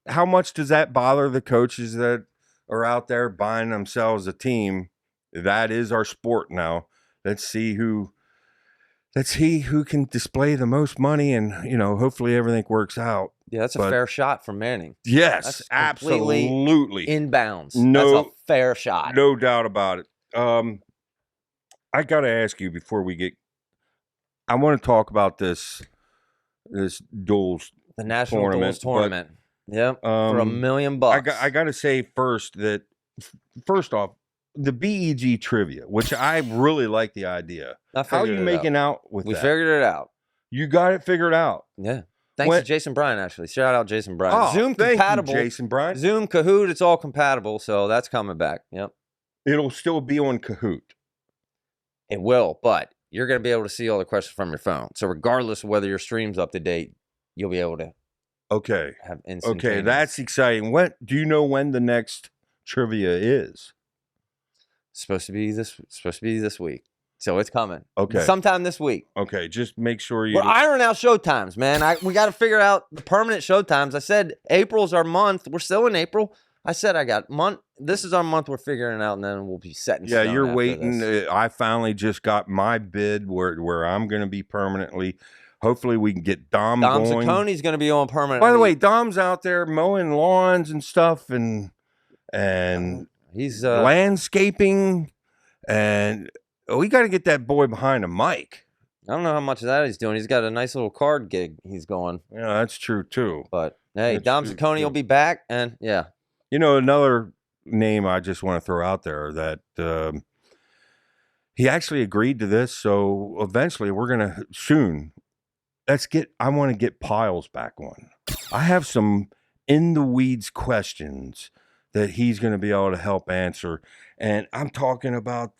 how much does that bother the coaches that are out there buying themselves a team? That is our sport now. Let's see who can display the most money and, hopefully everything works out. Yeah, that's a fair shot from Manning. Yes, that's absolutely. In bounds. No, that's a fair shot. No doubt about it. I got to ask you before I want to talk about this duels. The National Duals Tournament. Yep. For $1 million. I got to say first off, the BEG trivia, which I really like the idea. How are you making out with that? We figured it out. You got it figured out. Yeah. Thanks to Jason Bryan, actually. Shout out Jason Bryan. Oh, Zoom compatible. You, Jason Bryan. Zoom, Kahoot, it's all compatible, so that's coming back. Yep. It'll still be on Kahoot. It will, but you're going to be able to see all the questions from your phone. So regardless of whether your stream's up to date, you'll be able to have instantaneous. Okay, that's exciting. Do you know when the next trivia is? Supposed to be this week. So it's coming. Okay. Sometime this week. Okay, just make sure We're ironing out show times, man. We got to figure out the permanent show times. I said April's our month. We're still in April. I said this is our month we're figuring out, and then we'll be setting. Yeah, you're waiting. I finally just got my bid where I'm going to be permanently. Hopefully we can get Dom going. Dom Zacconi's going to be on permanently. By the way, Dom's out there mowing lawns and stuff and he's landscaping, and we got to get that boy behind a mic. I don't know how much of that he's doing. He's got a nice little card gig he's going. Yeah, that's true too. But hey, Dom Zacconi will be back, and yeah. Another name I just want to throw out there that he actually agreed to this, so eventually we're gonna soon. I want to get Piles back on. I have some in the weeds questions that he's going to be able to help answer. And I'm talking about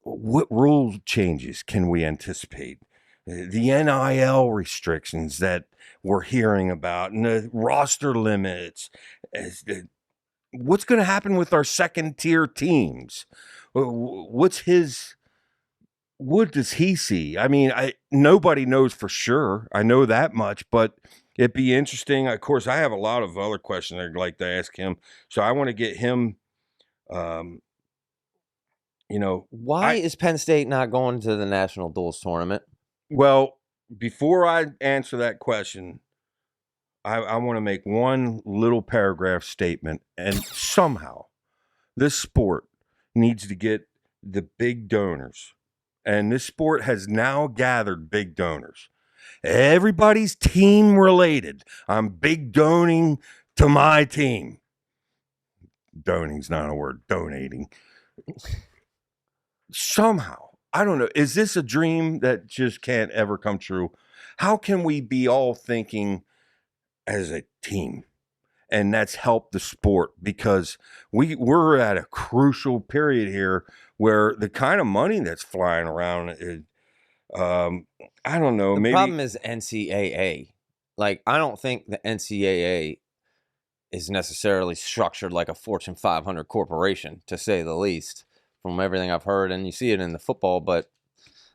what rule changes can we anticipate? The NIL restrictions that we're hearing about and the roster limits. What's going to happen with our second tier teams? What does he see? I mean, nobody knows for sure. I know that much, but it'd be interesting. Of course, I have a lot of other questions I'd like to ask him. So I want to get him, Why is Penn State not going to the National Duals Tournament? Well, before I answer that question, I want to make one little paragraph statement. And somehow this sport needs to get the big donors. And this sport has now gathered big donors. Everybody's team related. I'm big doning to my team. Donating's not a word. Donating. Somehow, I don't know. Is this a dream that just can't ever come true? How can we be all thinking as a team? And that's helped the sport, because we're at a crucial period here where the kind of money that's flying around is, I don't know. The problem is NCAA. Like, I don't think the NCAA is necessarily structured like a Fortune 500 corporation, to say the least, from everything I've heard. And you see it in the football, but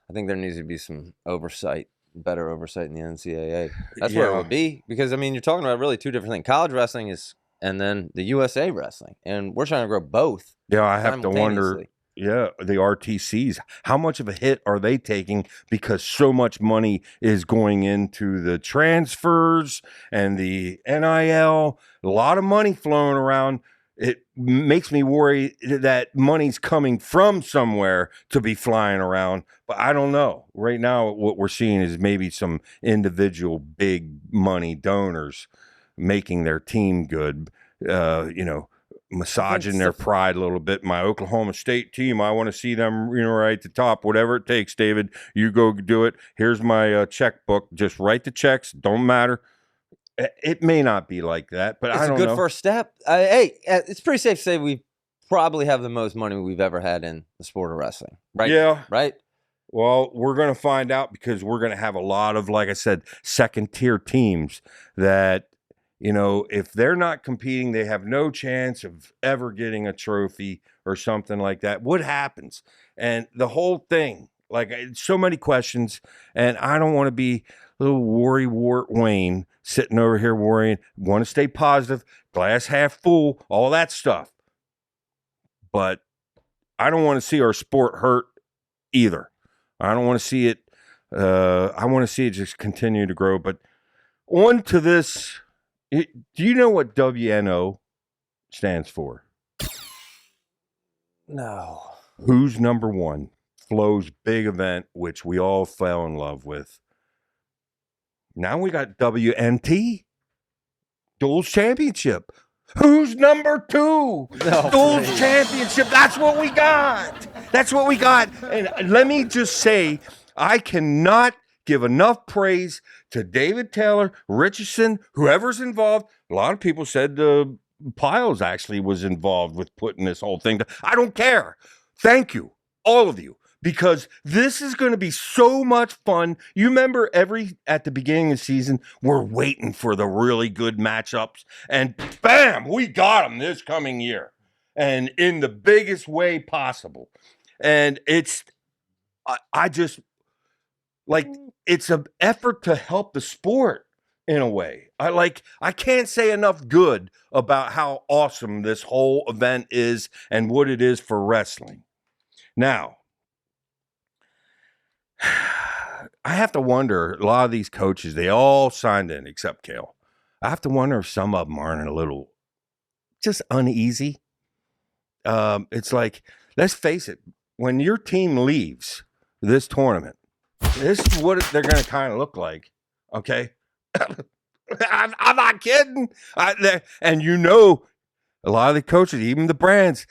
I think there needs to be some oversight, better oversight in the NCAA. That's where it would be, because, I mean, you're talking about really two different things. College wrestling is, and then the USA wrestling. And we're trying to grow both. Yeah, I have to wonder. Yeah, the RTCs, how much of a hit are they taking, because so much money is going into the transfers and the NIL, a lot of money flowing around. It makes me worry that money's coming from somewhere to be flying around, but I don't know. Right now, what we're seeing is maybe some individual big money donors making their team good, massaging their pride a little bit. My Oklahoma State team, I want to see them, right at the top, whatever it takes, David. You go do it. Here's my checkbook. Just write the checks. Don't matter. It may not be like that, but I don't know. It's a good first step. Hey, it's pretty safe to say we probably have the most money we've ever had in the sport of wrestling. Right? Yeah. Right? Well, we're going to find out, because we're going to have a lot of, like I said, second-tier teams that, if they're not competing, they have no chance of ever getting a trophy or something like that. What happens? And the whole thing, like, so many questions, and I don't want to be little worry wart Wayne sitting over here worrying. Want to stay positive, glass half full, all that stuff. But I don't want to see our sport hurt either. I don't want to see it. I want to see it just continue to grow. But on to this. Do you know what WNO stands for? No. Who's number one? Flo's big event, which we all fell in love with. Now we got WNT, Duals Championship. Who's number two? Duals Championship. That's what we got. That's what we got. And let me just say, I cannot give enough praise to David Taylor, Richardson, whoever's involved. A lot of people said Piles actually was involved with putting this whole thing. I don't care. Thank you, all of you, because this is going to be so much fun. You remember at the beginning of the season, we're waiting for the really good matchups, and bam, we got them this coming year, and in the biggest way possible. And I just, like, it's an effort to help the sport in a way. I can't say enough good about how awesome this whole event is and what it is for wrestling. Now, I have to wonder, a lot of these coaches, they all signed in except Cael. I have to wonder if some of them aren't a little just uneasy. It's like, let's face it, when your team leaves this tournament, this is what they're going to kind of look like, okay? I'm not kidding. And a lot of the coaches, even the brands,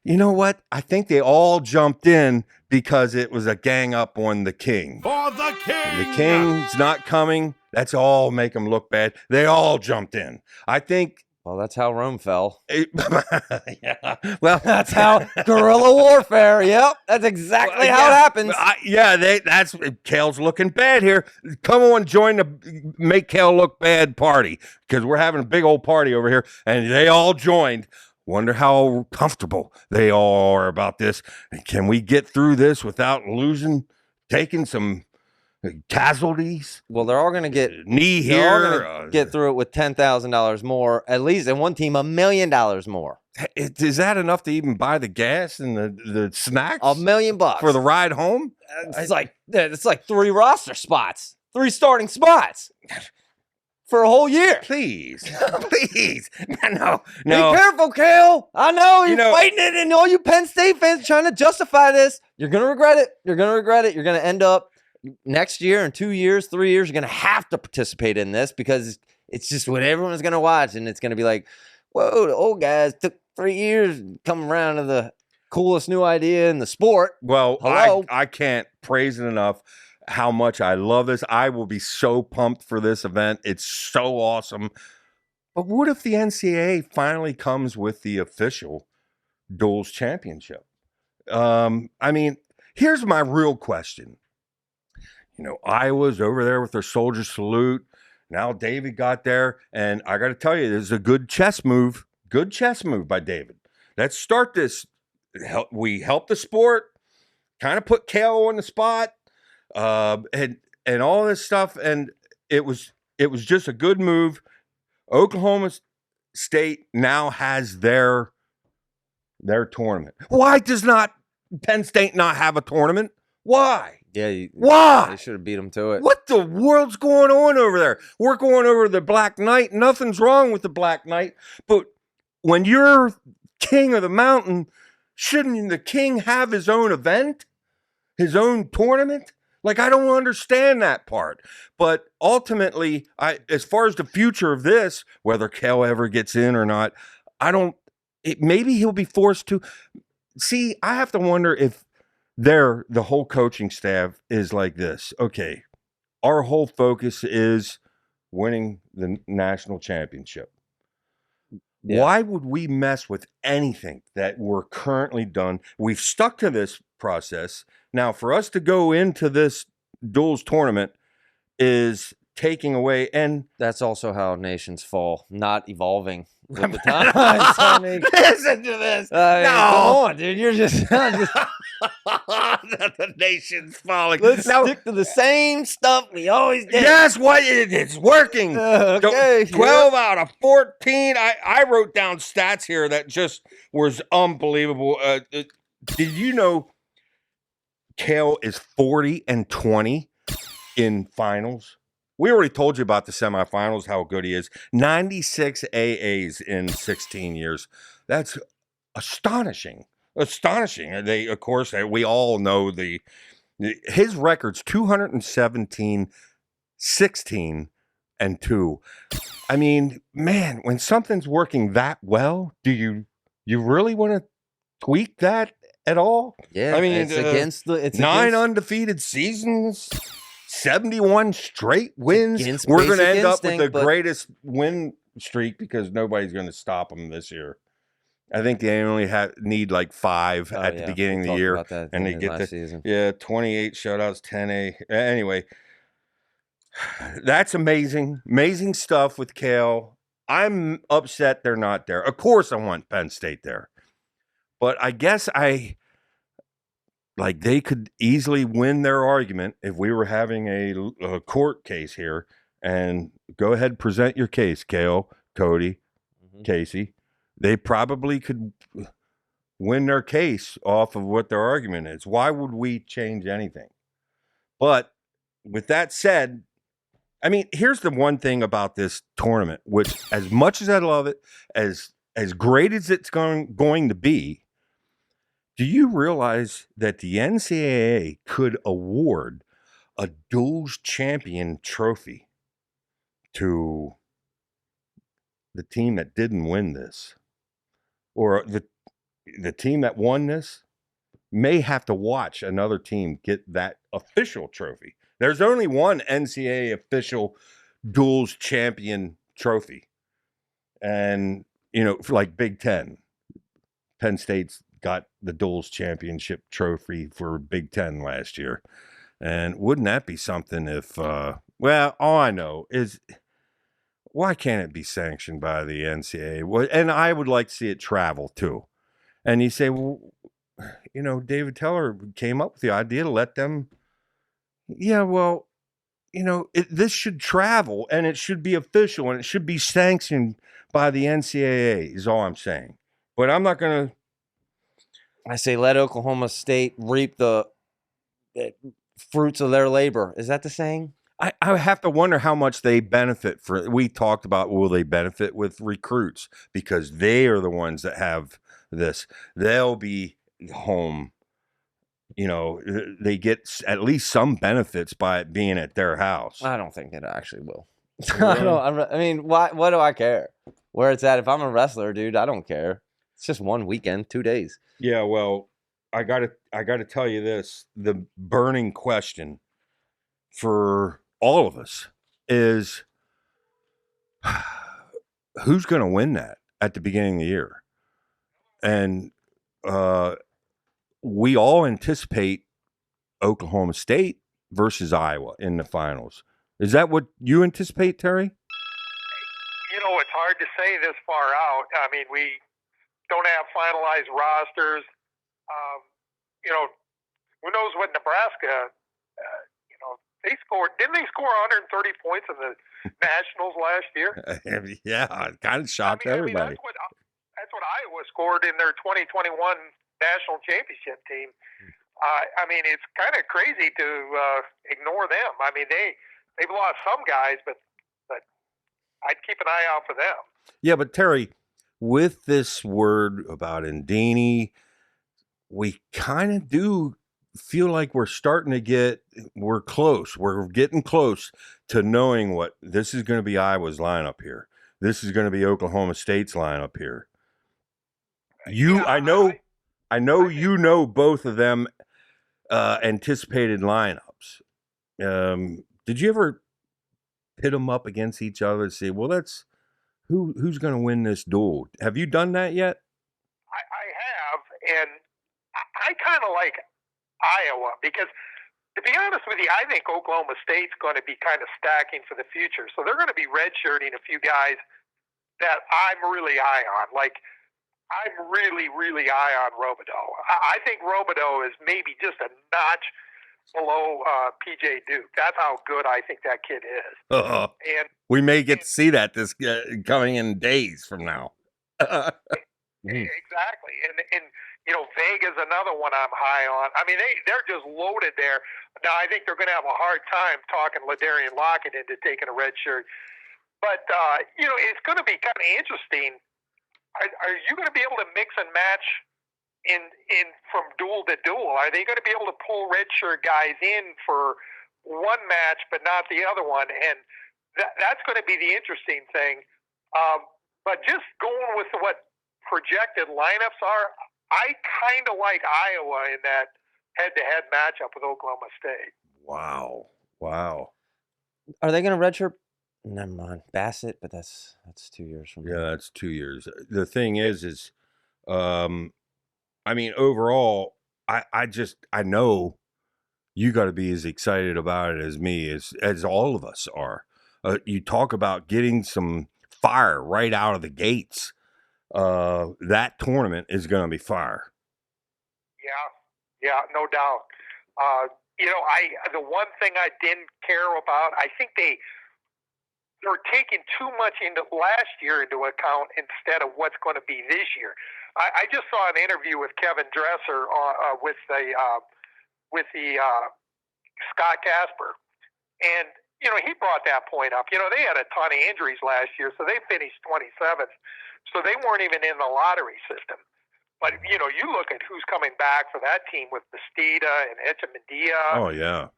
you know what? I think they all jumped in because it was a gang up on the king. For the king! The king's not coming. That's all make them look bad. They all jumped in. I think. Well, that's how Rome fell. Yeah. Well, that's how guerrilla warfare. Yep, that's exactly how it happens. That's Cael's looking bad here. Come on, join the make Cael look bad party, because we're having a big old party over here, and they all joined. Wonder how comfortable they all are about this. Can we get through this without taking some casualties? Well, they're all going to get knee here. They're all going to get through it with $10,000 more, at least, and one team $1 million more. Is that enough to even buy the gas and the snacks? $1 million for the ride home? It's like 3 roster spots, 3 starting spots for a whole year. Please. No. Be careful, Cael. I know you're fighting it, and all you Penn State fans trying to justify this. You're going to regret it. You're going to end up next year, in 2 years, 3 years, you're going to have to participate in this, because it's just what everyone's going to watch. And it's going to be like, whoa, the old guys took 3 years to come around to the coolest new idea in the sport. Well, Hello? I can't praise it enough how much I love this. I will be so pumped for this event. It's so awesome. But what if the NCAA finally comes with the official duals championship? I mean, here's my real question. You know, Iowa's over there with their soldier salute. Now David got there, and I got to tell you, this is a good chess move. Good chess move by David. Let's start this. We help the sport, kind of put Cael on the spot, and all this stuff, and it was just a good move. Oklahoma State now has their tournament. Why does not Penn State not have a tournament? Why? Yeah. Why? They should have beat them to it. What the world's going on over there? We're going over the Black Knight. Nothing's wrong with the Black Knight. But when you're king of the mountain, shouldn't the king have his own event? His own tournament? Like, I don't understand that part. But ultimately, as far as the future of this, whether Cael ever gets in or not, maybe he'll be forced to. See, I have to wonder if the whole coaching staff is like this. Okay, our whole focus is winning the national championship. Yeah. Why would we mess with anything that we're currently done? We've stuck to this process. Now, for us to go into this duals tournament is taking away, and that's also how nations fall, not evolving with the times. I mean, listen to this. No, come on, dude. You're just the nation's falling. Let's stick to the same stuff we always did. Yes, it's working. Okay, 12 out of 14. I wrote down stats here that just was unbelievable. Did you know Cael is 40-20 in finals? We already told you about the semifinals, how good he is. 96 AAs in 16 years. That's astonishing. Astonishing. They, of course, we all know his record's 217, 16, and 2. I mean, man, when something's working that well, do you really want to tweak that at all? Yeah, I mean, it's against the 9 undefeated seasons. 71 straight wins. We're going to end up with the greatest win streak because nobody's going to stop them this year. I think they only need like 5 at the beginning of the year, and they get season. 28 shutouts, 10A. Anyway, that's amazing, amazing stuff with Cael. I'm upset they're not there. Of course, I want Penn State there, but I guess they could easily win their argument if we were having a court case here. And go ahead, present your case, Cael, Cody, Casey. They probably could win their case off of what their argument is. Why would we change anything? But with that said, I mean, here's the one thing about this tournament, which as much as I love it, as great as it's going to be, do you realize that the NCAA could award a duals champion trophy to the team that didn't win this? Or the team that won this may have to watch another team get that official trophy. There's only one NCAA official duals champion trophy. And, like Big Ten, Penn State's got the duals championship trophy for Big Ten last year. And wouldn't that be something if, all I know is, why can't it be sanctioned by the NCAA? Well, and I would like to see it travel too. And you say, well, David Teller came up with the idea to let them. Yeah, well, this should travel and it should be official and it should be sanctioned by the NCAA is all I'm saying. But I'm not going to. I say let Oklahoma State reap the fruits of their labor. Is that the saying? I have to wonder how much they benefit we talked about, will they benefit with recruits? Because they are the ones that have this. They'll be home. They get at least some benefits by it being at their house. I don't think it actually will. I mean, why? What do I care? Where it's at? If I'm a wrestler, dude, I don't care. It's just one weekend, 2 days. Yeah, well, I gotta tell you this: the burning question for all of us is who's going to win that at the beginning of the year, and we all anticipate Oklahoma State versus Iowa in the finals. Is that what you anticipate, Terry? It's hard to say this far out. I mean, we don't have finalized rosters. Who knows what Nebraska, they scored. Didn't they score 130 points in the Nationals last year? Yeah, it kind of shocked everybody. That's what Iowa scored in their 2021 national championship team. I mean, it's kind of crazy to ignore them. I mean, they've lost some guys, but I'd keep an eye out for them. Yeah, but Terry, with this word about Indini, we kind of do feel like we're close. We're getting close to knowing what this is going to be Iowa's lineup here. This is going to be Oklahoma State's lineup here. I know you know both of them anticipated lineups. Did you ever pit them up against each other and say, well, that's who's going to win this duel? Have you done that yet? I have, and I kind of like Iowa because, to be honest with you, I think Oklahoma State's going to be kind of stacking for the future. So they're going to be redshirting a few guys that I'm really high on. Like, I'm really, really high on Robideau. I think Robideau is maybe just a notch below PJ Duke. That's how good I think that kid is. And we may get to see that this coming in days from now. Exactly. And Vega's another one I'm high on. I mean, they're just loaded there. Now, I think they're going to have a hard time talking Ladarian Lockett into taking a red shirt. But, it's going to be kind of interesting. Are you going to be able to mix and match in from duel to duel? Are they going to be able to pull redshirt guys in for one match but not the other one? And that's going to be the interesting thing. But just going with what projected lineups are, I kind of like Iowa in that head-to-head matchup with Oklahoma State. Wow. Are they going to redshirt? Never mind, Bassett, but that's 2 years from now. Yeah, that's 2 years. The thing is, I mean, overall, I know you got to be as excited about it as me, as all of us are. You talk about getting some fire right out of the gates. That tournament is going to be fire. Yeah, no doubt. The one thing I didn't care about, I think they were taking too much into last year into account instead of what's going to be this year. I just saw an interview with Kevin Dresser with the Scott Casper, and he brought that point up. They had a ton of injuries last year, so they finished 27th, so they weren't even in the lottery system. But you look at who's coming back for that team with Bastida and Echemendia. Oh yeah,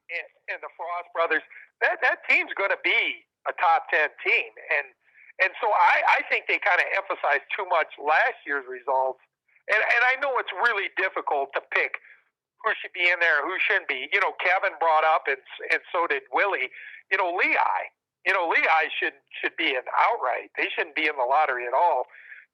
and the Frost brothers. That team's going to be a top 10 team, and so I think they kind of emphasized too much last year's results, and I know it's really difficult to pick who should be in there, who shouldn't be. Kevin brought up, and so did Willie. Lehigh. Lehigh should be an outright. They shouldn't be in the lottery at all.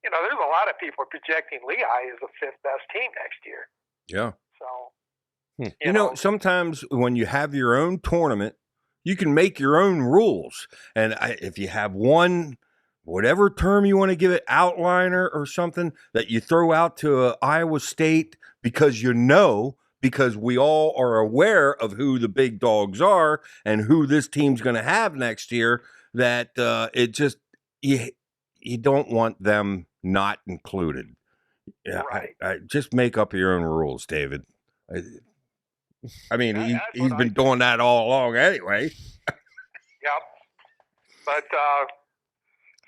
There's a lot of people projecting Lehigh as the 5th best team next year. Yeah. So, sometimes when you have your own tournament, you can make your own rules. And if you have one, whatever term you want to give it, outliner or something that you throw out to Iowa State because because we all are aware of who the big dogs are and who this team's going to have next year, that it just, you don't want them not included. Yeah, right. I just make up your own rules, David. I mean, he's been doing that all along anyway. Yep. But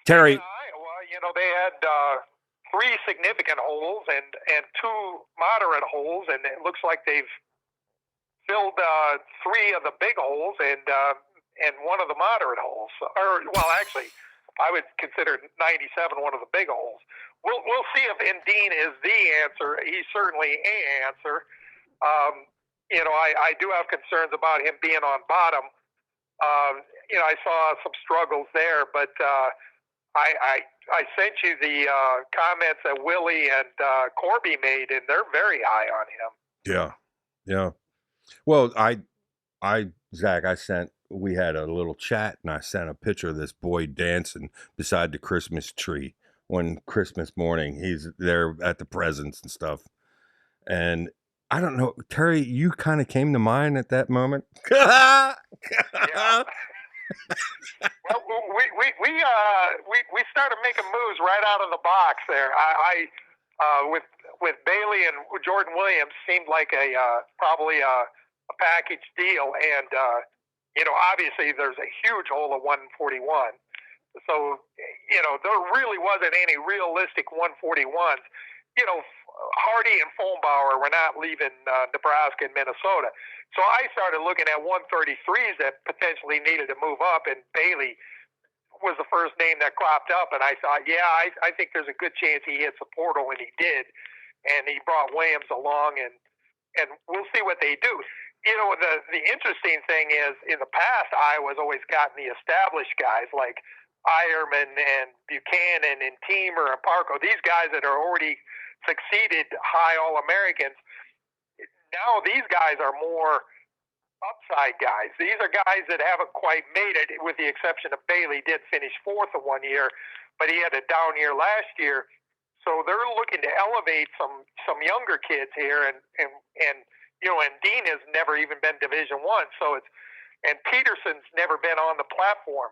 Terry, in Iowa, they had 3 significant holes and 2 moderate holes, and it looks like they've filled 3 of the big holes, and and one of the moderate holes. Or, well, actually, I would consider 97 one of the big holes. We'll see if Indine is the answer. He's certainly a answer. I do have concerns about him being on bottom. I saw some struggles there, but I sent you the comments that Willie and Corby made, and they're very high on him. Yeah. Well, Zach, we had a little chat, and I sent a picture of this boy dancing beside the Christmas tree one Christmas morning. He's there at the presents and stuff. And I don't know, Terry, you kind of came to mind at that moment. Yeah. Well, we started making moves right out of the box there. With Bailey and Jordan Williams seemed like probably a package deal, and obviously there's a huge hole of 141. So there really wasn't any realistic 141s. Hardy and Fombauer were not leaving Nebraska and Minnesota. So I started looking at 133s that potentially needed to move up, and Bailey was the first name that cropped up. And I thought, I think there's a good chance he hits the portal, and he did. And he brought Williams along, and we'll see what they do. The interesting thing is, in the past, Iowa's always gotten the established guys like Ironman and Buchanan and Teamer and Parko, these guys that are already succeeded high All-Americans. Now these guys are more upside guys. These are guys that haven't quite made it, with the exception of Bailey. Did finish fourth in 1 year, but he had a down year last year. So they're looking to elevate some younger kids here, and Dean has never even been Division I. And Peterson's never been on the platform.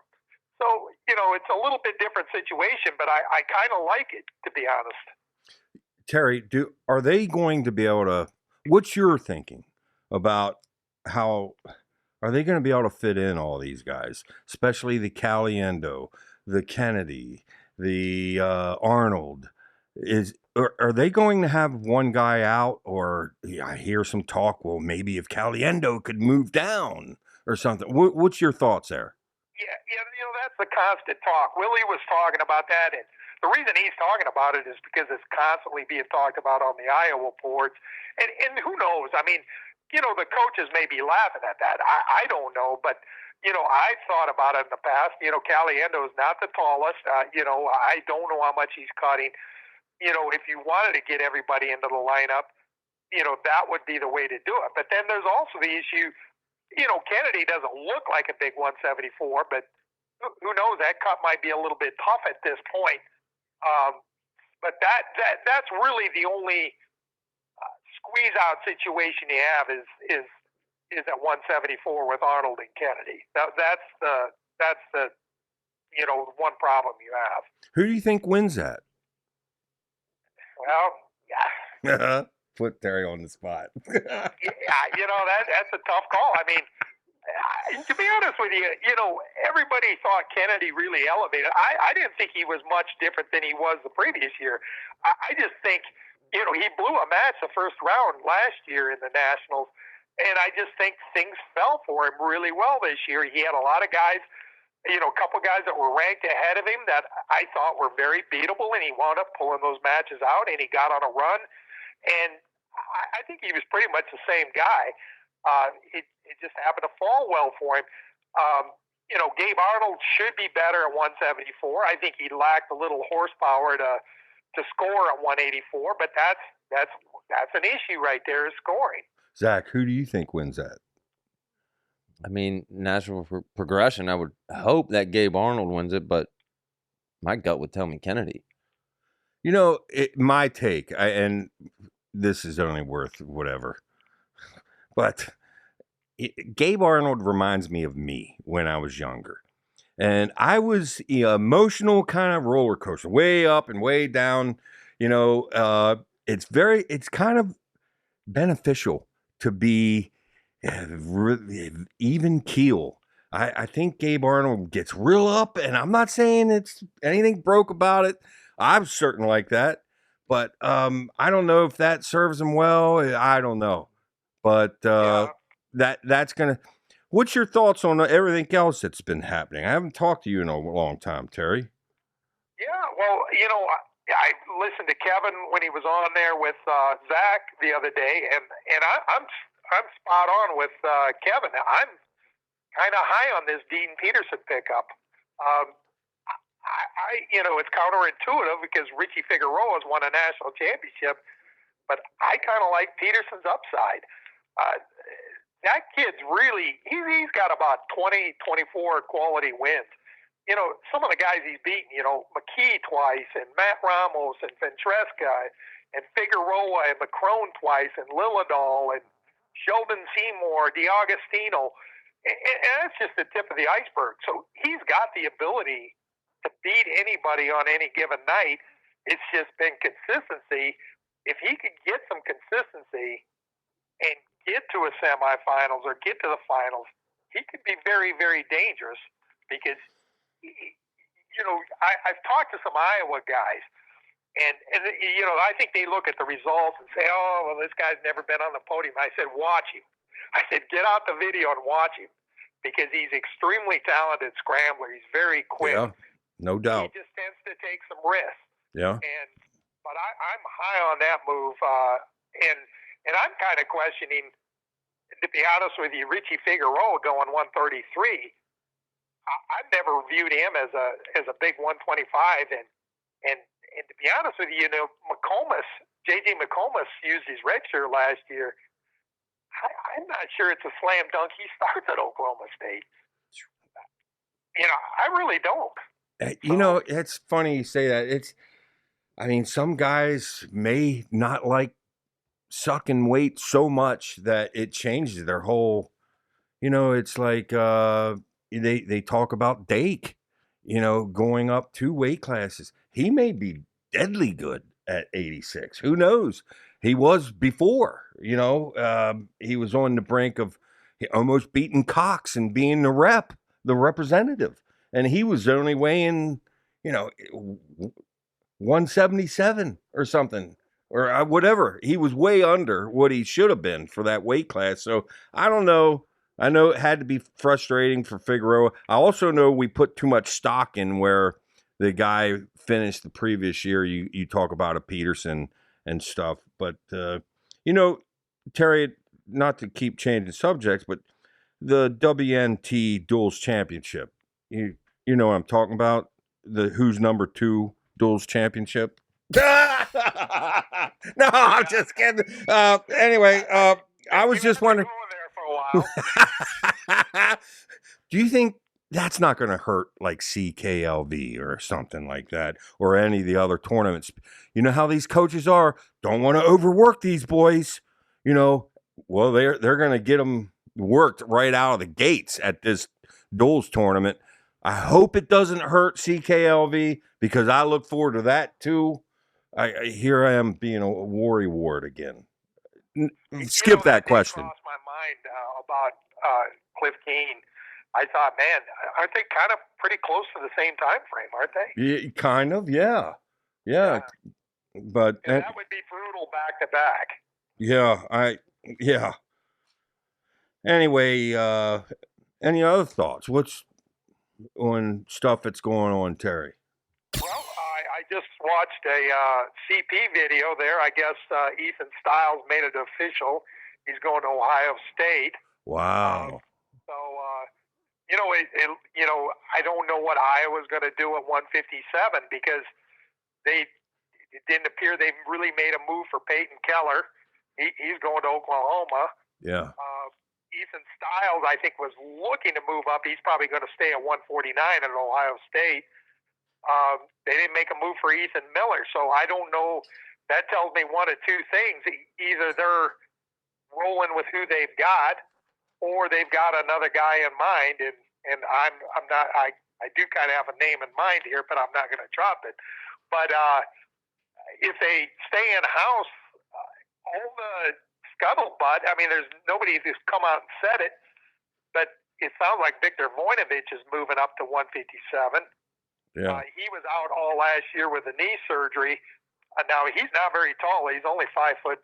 So it's a little bit different situation, but I kind of like it, to be honest. Terry, are they going to be able to? What's your thinking about how are they going to be able to fit in all these guys, especially the Caliendo, the Kennedy, the Arnold? Are they going to have one guy out, or I hear some talk? Well, maybe if Caliendo could move down or something. What's your thoughts there? Yeah, that's the constant talk. Willie was talking about that, and the reason he's talking about it is because it's constantly being talked about on the Iowa boards. And who knows? I mean, the coaches may be laughing at that. I don't know, but I've thought about it in the past. Caliendo is not the tallest. I don't know how much he's cutting. If you wanted to get everybody into the lineup, that would be the way to do it. But then there's also the issue. Kennedy doesn't look like a big 174, but who knows? That cut might be a little bit tough at this point. But that's really the only squeeze out situation you have is at 174 with Arnold and Kennedy. That's the one problem you have. Who do you think wins that? Well, yeah. Put Terry on the spot. That's a tough call. I mean, to be honest with you, everybody thought Kennedy really elevated. I didn't think he was much different than he was the previous year. I just think, he blew a match the first round last year in the Nationals, and I just think things fell for him really well this year. He had a lot of guys, a couple guys that were ranked ahead of him that I thought were very beatable, and he wound up pulling those matches out, and he got on a run. And I think he was pretty much the same guy. It just happened to fall well for him. Gabe Arnold should be better at 174. I think he lacked a little horsepower to score at 184, but that's an issue right there, is scoring. Zach, who do you think wins that? I mean, natural progression, I would hope that Gabe Arnold wins it, but my gut would tell me Kennedy. My take, and this is only worth whatever, but Gabe Arnold reminds me of me when I was younger. And I was emotional kind of roller coaster, way up and way down. It's kind of beneficial to be even keel. I think Gabe Arnold gets real up, and I'm not saying it's anything broke about it. I'm certain like that, but I don't know if that serves him well. I don't know, but that's gonna. What's your thoughts on everything else that's been happening? I haven't talked to you in a long time, Terry. Yeah, well, I listened to Kevin when he was on there with Zach the other day, and I'm spot on with Kevin. I'm kind of high on this Dean Peterson pickup. Um, it's counterintuitive because Richie Figueroa has won a national championship, but I kind of like Peterson's upside. Uh, that kid's really, he's got about 20, 24 quality wins. Some of the guys he's beaten, McKee twice, and Matt Ramos, and Ventresca, and Figueroa, and McCrone twice, and Lillidahl, and Sheldon Seymour, DiAgostino. And that's just the tip of the iceberg. So he's got the ability to beat anybody on any given night. It's just been consistency. If he could get some consistency and get to a semifinals or get to the finals, he could be very, very dangerous because I've talked to some Iowa guys, and I think they look at the results and say, oh, well, this guy's never been on the podium. I said, watch him. I said, get out the video and watch him because he's extremely talented scrambler. He's very quick. Yeah, no doubt. He just tends to take some risks. Yeah. But I'm high on that move, and I'm kind of questioning, to be honest with you, Richie Figueroa going 133. I've never viewed him as a big 125, and to be honest with you, JJ McComas used his red shirt last year. I'm not sure it's a slam dunk he starts at Oklahoma State. I really don't. It's funny you say that. Some guys may not like sucking weight so much that it changes their whole. It's like they talk about Dake, going up 2 weight classes. He may be deadly good at 86. Who knows? He was before, he was on the brink of almost beating Cox and being the representative. And he was only weighing, 177 or something or whatever. He was way under what he should have been for that weight class. So I don't know. I know it had to be frustrating for Figueroa. I also know we put too much stock in where the guy finished the previous year. You talk about a Peterson and stuff. But, Terry, not to keep changing subjects, but the WNT Duals Championship, you know what I'm talking about? The who's number 2 Duals Championship? No, I'm just kidding. Anyway, I was just wondering. Do you think that's not going to hurt like CKLV or something like that, or any of the other tournaments? You know how these coaches are, don't want to overwork these boys. Well, they're going to get them worked right out of the gates at this Duals tournament. I hope it doesn't hurt CKLV because I look forward to that too. Here I am being a worry ward again. Skip that question. Crossed my mind about Cliff Kane. I thought, man, aren't they kind of pretty close to the same time frame, aren't they? Yeah, kind of, yeah. But that would be brutal back to back. Yeah. Anyway, any other thoughts? What's on stuff that's going on, Terry? Well, I just watched a CP video there. I guess Ethan Stiles made it official. He's going to Ohio State. Wow. I don't know what Iowa's going to do at 157 because it didn't appear they really made a move for Peyton Keller. He's going to Oklahoma. Yeah. Ethan Stiles, I think, was looking to move up. He's probably going to stay at 149 at Ohio State. They didn't make a move for Ethan Miller, so I don't know. That tells me one of two things: either they're rolling with who they've got, or they've got another guy in mind. And I'm not. I do kind of have a name in mind here, but I'm not going to drop it. But if they stay in house, all the scuttlebutt. I mean, there's nobody who's come out and said it, but it sounds like Victor Voinovich is moving up to 157. Yeah. He was out all last year with a knee surgery. Now he's not very tall. He's only 5'6",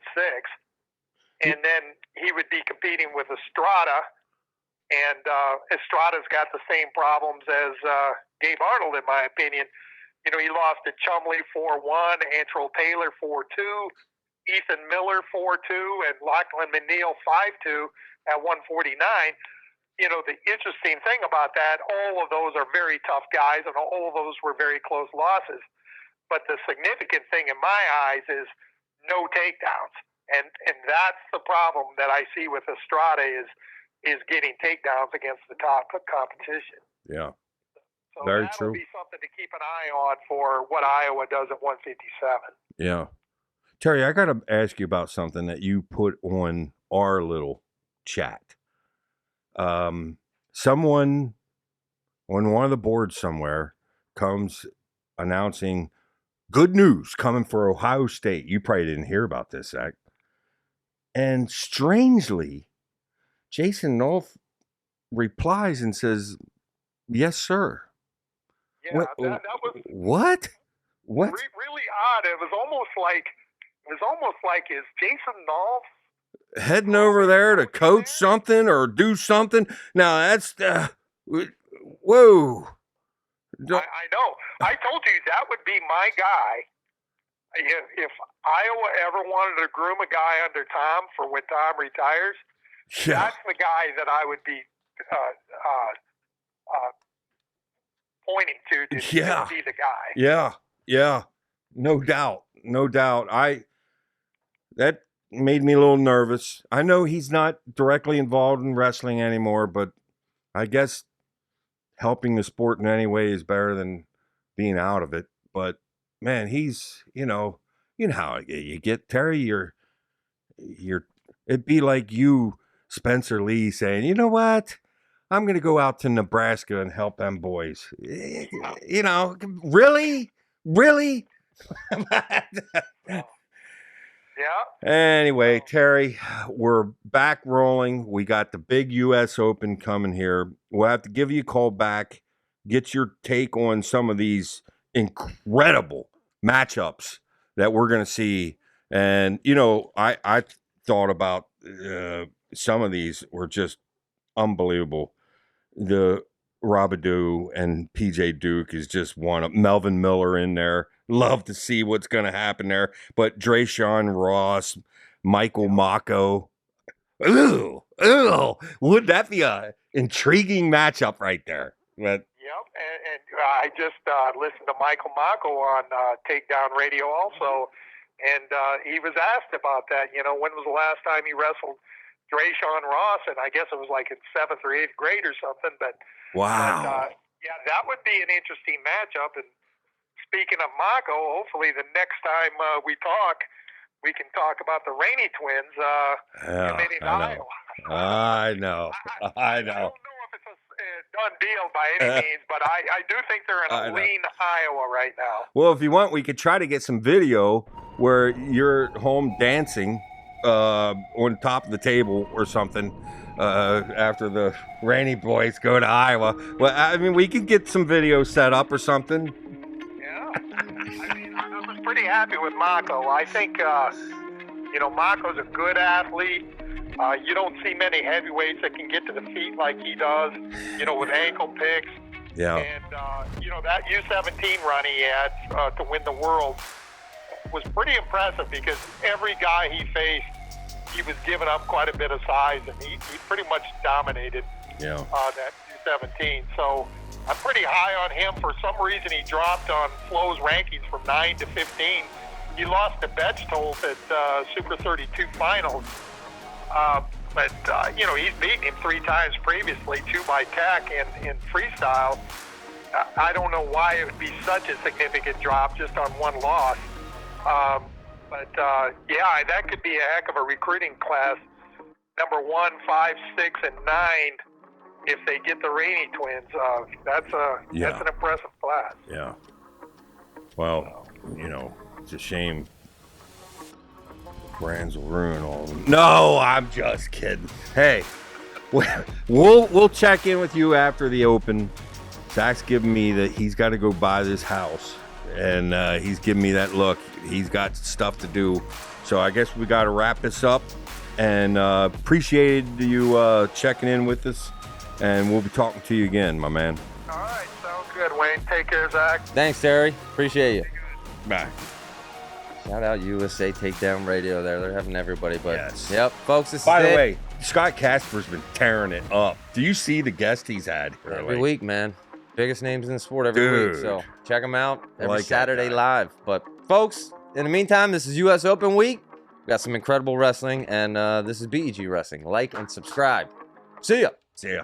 and then he would be competing with Estrada And Estrada's got the same problems as Gabe Arnold, in my opinion. You know, he lost to Chumley 4-1, Antrell Taylor 4-2, Ethan Miller 4-2, and Lachlan McNeil 5-2 at 149. You know, the interesting thing about that, all of those are very tough guys, and all of those were very close losses. But the significant thing in my eyes is no takedowns. And that's the problem that I see with Estrada is getting takedowns against the top competition. Yeah. So Very that'll true. be something to keep an eye on for what Iowa does at 157. Yeah. Terry, I got to ask you about something that you put on our little chat. Someone on one of the boards somewhere comes announcing good news coming for Ohio State. You probably didn't hear about this, Zach. And strangely, Jason Nolf replies and says, "Yes, sir." Yeah, that was what? really odd. It was almost like is Jason Nolf heading over there to coach something or do something? Now that's whoa. I know. I told you that would be my guy. If Iowa ever wanted to groom a guy under Tom for when Tom retires, that's the guy that I would be pointing to be the guy. Yeah. No doubt. That made me a little nervous. I know he's not directly involved in wrestling anymore, but I guess helping the sport in any way is better than being out of it. But man, he's, you know how you get, Terry, you're it'd be like you, Spencer Lee, saying, "You know what? I'm going to go out to Nebraska and help them boys." You know, really? Yeah. Anyway, Terry, we're back rolling. We got the big U.S. Open coming here. We'll have to give you a call back, get your take on some of these incredible matchups that we're going to see. And, you know, I thought about some of these were just unbelievable. The Robidoux and PJ Duke is just one of Melvin Miller in there. Love to see what's going to happen there. But Drayshawn Ross, Michael Mako. Ooh. Would that be a intriguing matchup right there? But, yep. And I just listened to Michael Mako on Takedown Radio also. And he was asked about that. You know, when was the last time he wrestled Drayshawn Ross? And I guess it was like in 7th or 8th grade or something. But wow. Yeah, that would be an interesting matchup. And speaking of Mako, hopefully the next time we talk, we can talk about the Rainey twins committing to Iowa. I know. I don't know if it's a done deal by any means, but I do think they're in a lean Iowa right now. Well, if you want, we could try to get some video where you're home dancing on top of the table or something after the Rainey boys go to Iowa. Well, I mean, we could get some video set up or something. Yeah. I mean, I was pretty happy with Mako. I think, Mako's a good athlete. You don't see many heavyweights that can get to the feet like he does, with ankle picks. Yeah. And, that U17 run he had to win the world was pretty impressive because every guy he faced, he was giving up quite a bit of size, and he pretty much dominated that U17. So I'm pretty high on him. For some reason, he dropped on Flo's rankings from 9 to 15. He lost to Betchtold at Super 32 finals. But he's beaten him 3 times previously, 2 by tech and in freestyle. I don't know why it would be such a significant drop just on one loss. That could be a heck of a recruiting class. Number 1, 5, 6, and 9. If they get the Rainey twins, that's an impressive class. Yeah. Well, it's a shame. Brands will ruin all of them. No, I'm just kidding. Hey, we'll check in with you after the Open. Zach's giving me that he's got to go buy this house, and he's giving me that look. He's got stuff to do, so I guess we got to wrap this up. And appreciated you checking in with us. And we'll be talking to you again, my man. All right, sounds good, Wayne. Take care, Zach. Thanks, Terry. Appreciate you. Bye. Shout out USA Takedown Radio there. They're having everybody. But Yes. Yep, folks, this By is the it. way, Scott Casper's been tearing it up. Do you see the guest he's had? Every week, man. Biggest names in the sport every week. Dude. So check them out every like that Saturday guy. live. But folks, in the meantime, this is US Open week. We got some incredible wrestling, and this is BEG Wrestling. Like and subscribe. See ya. See ya.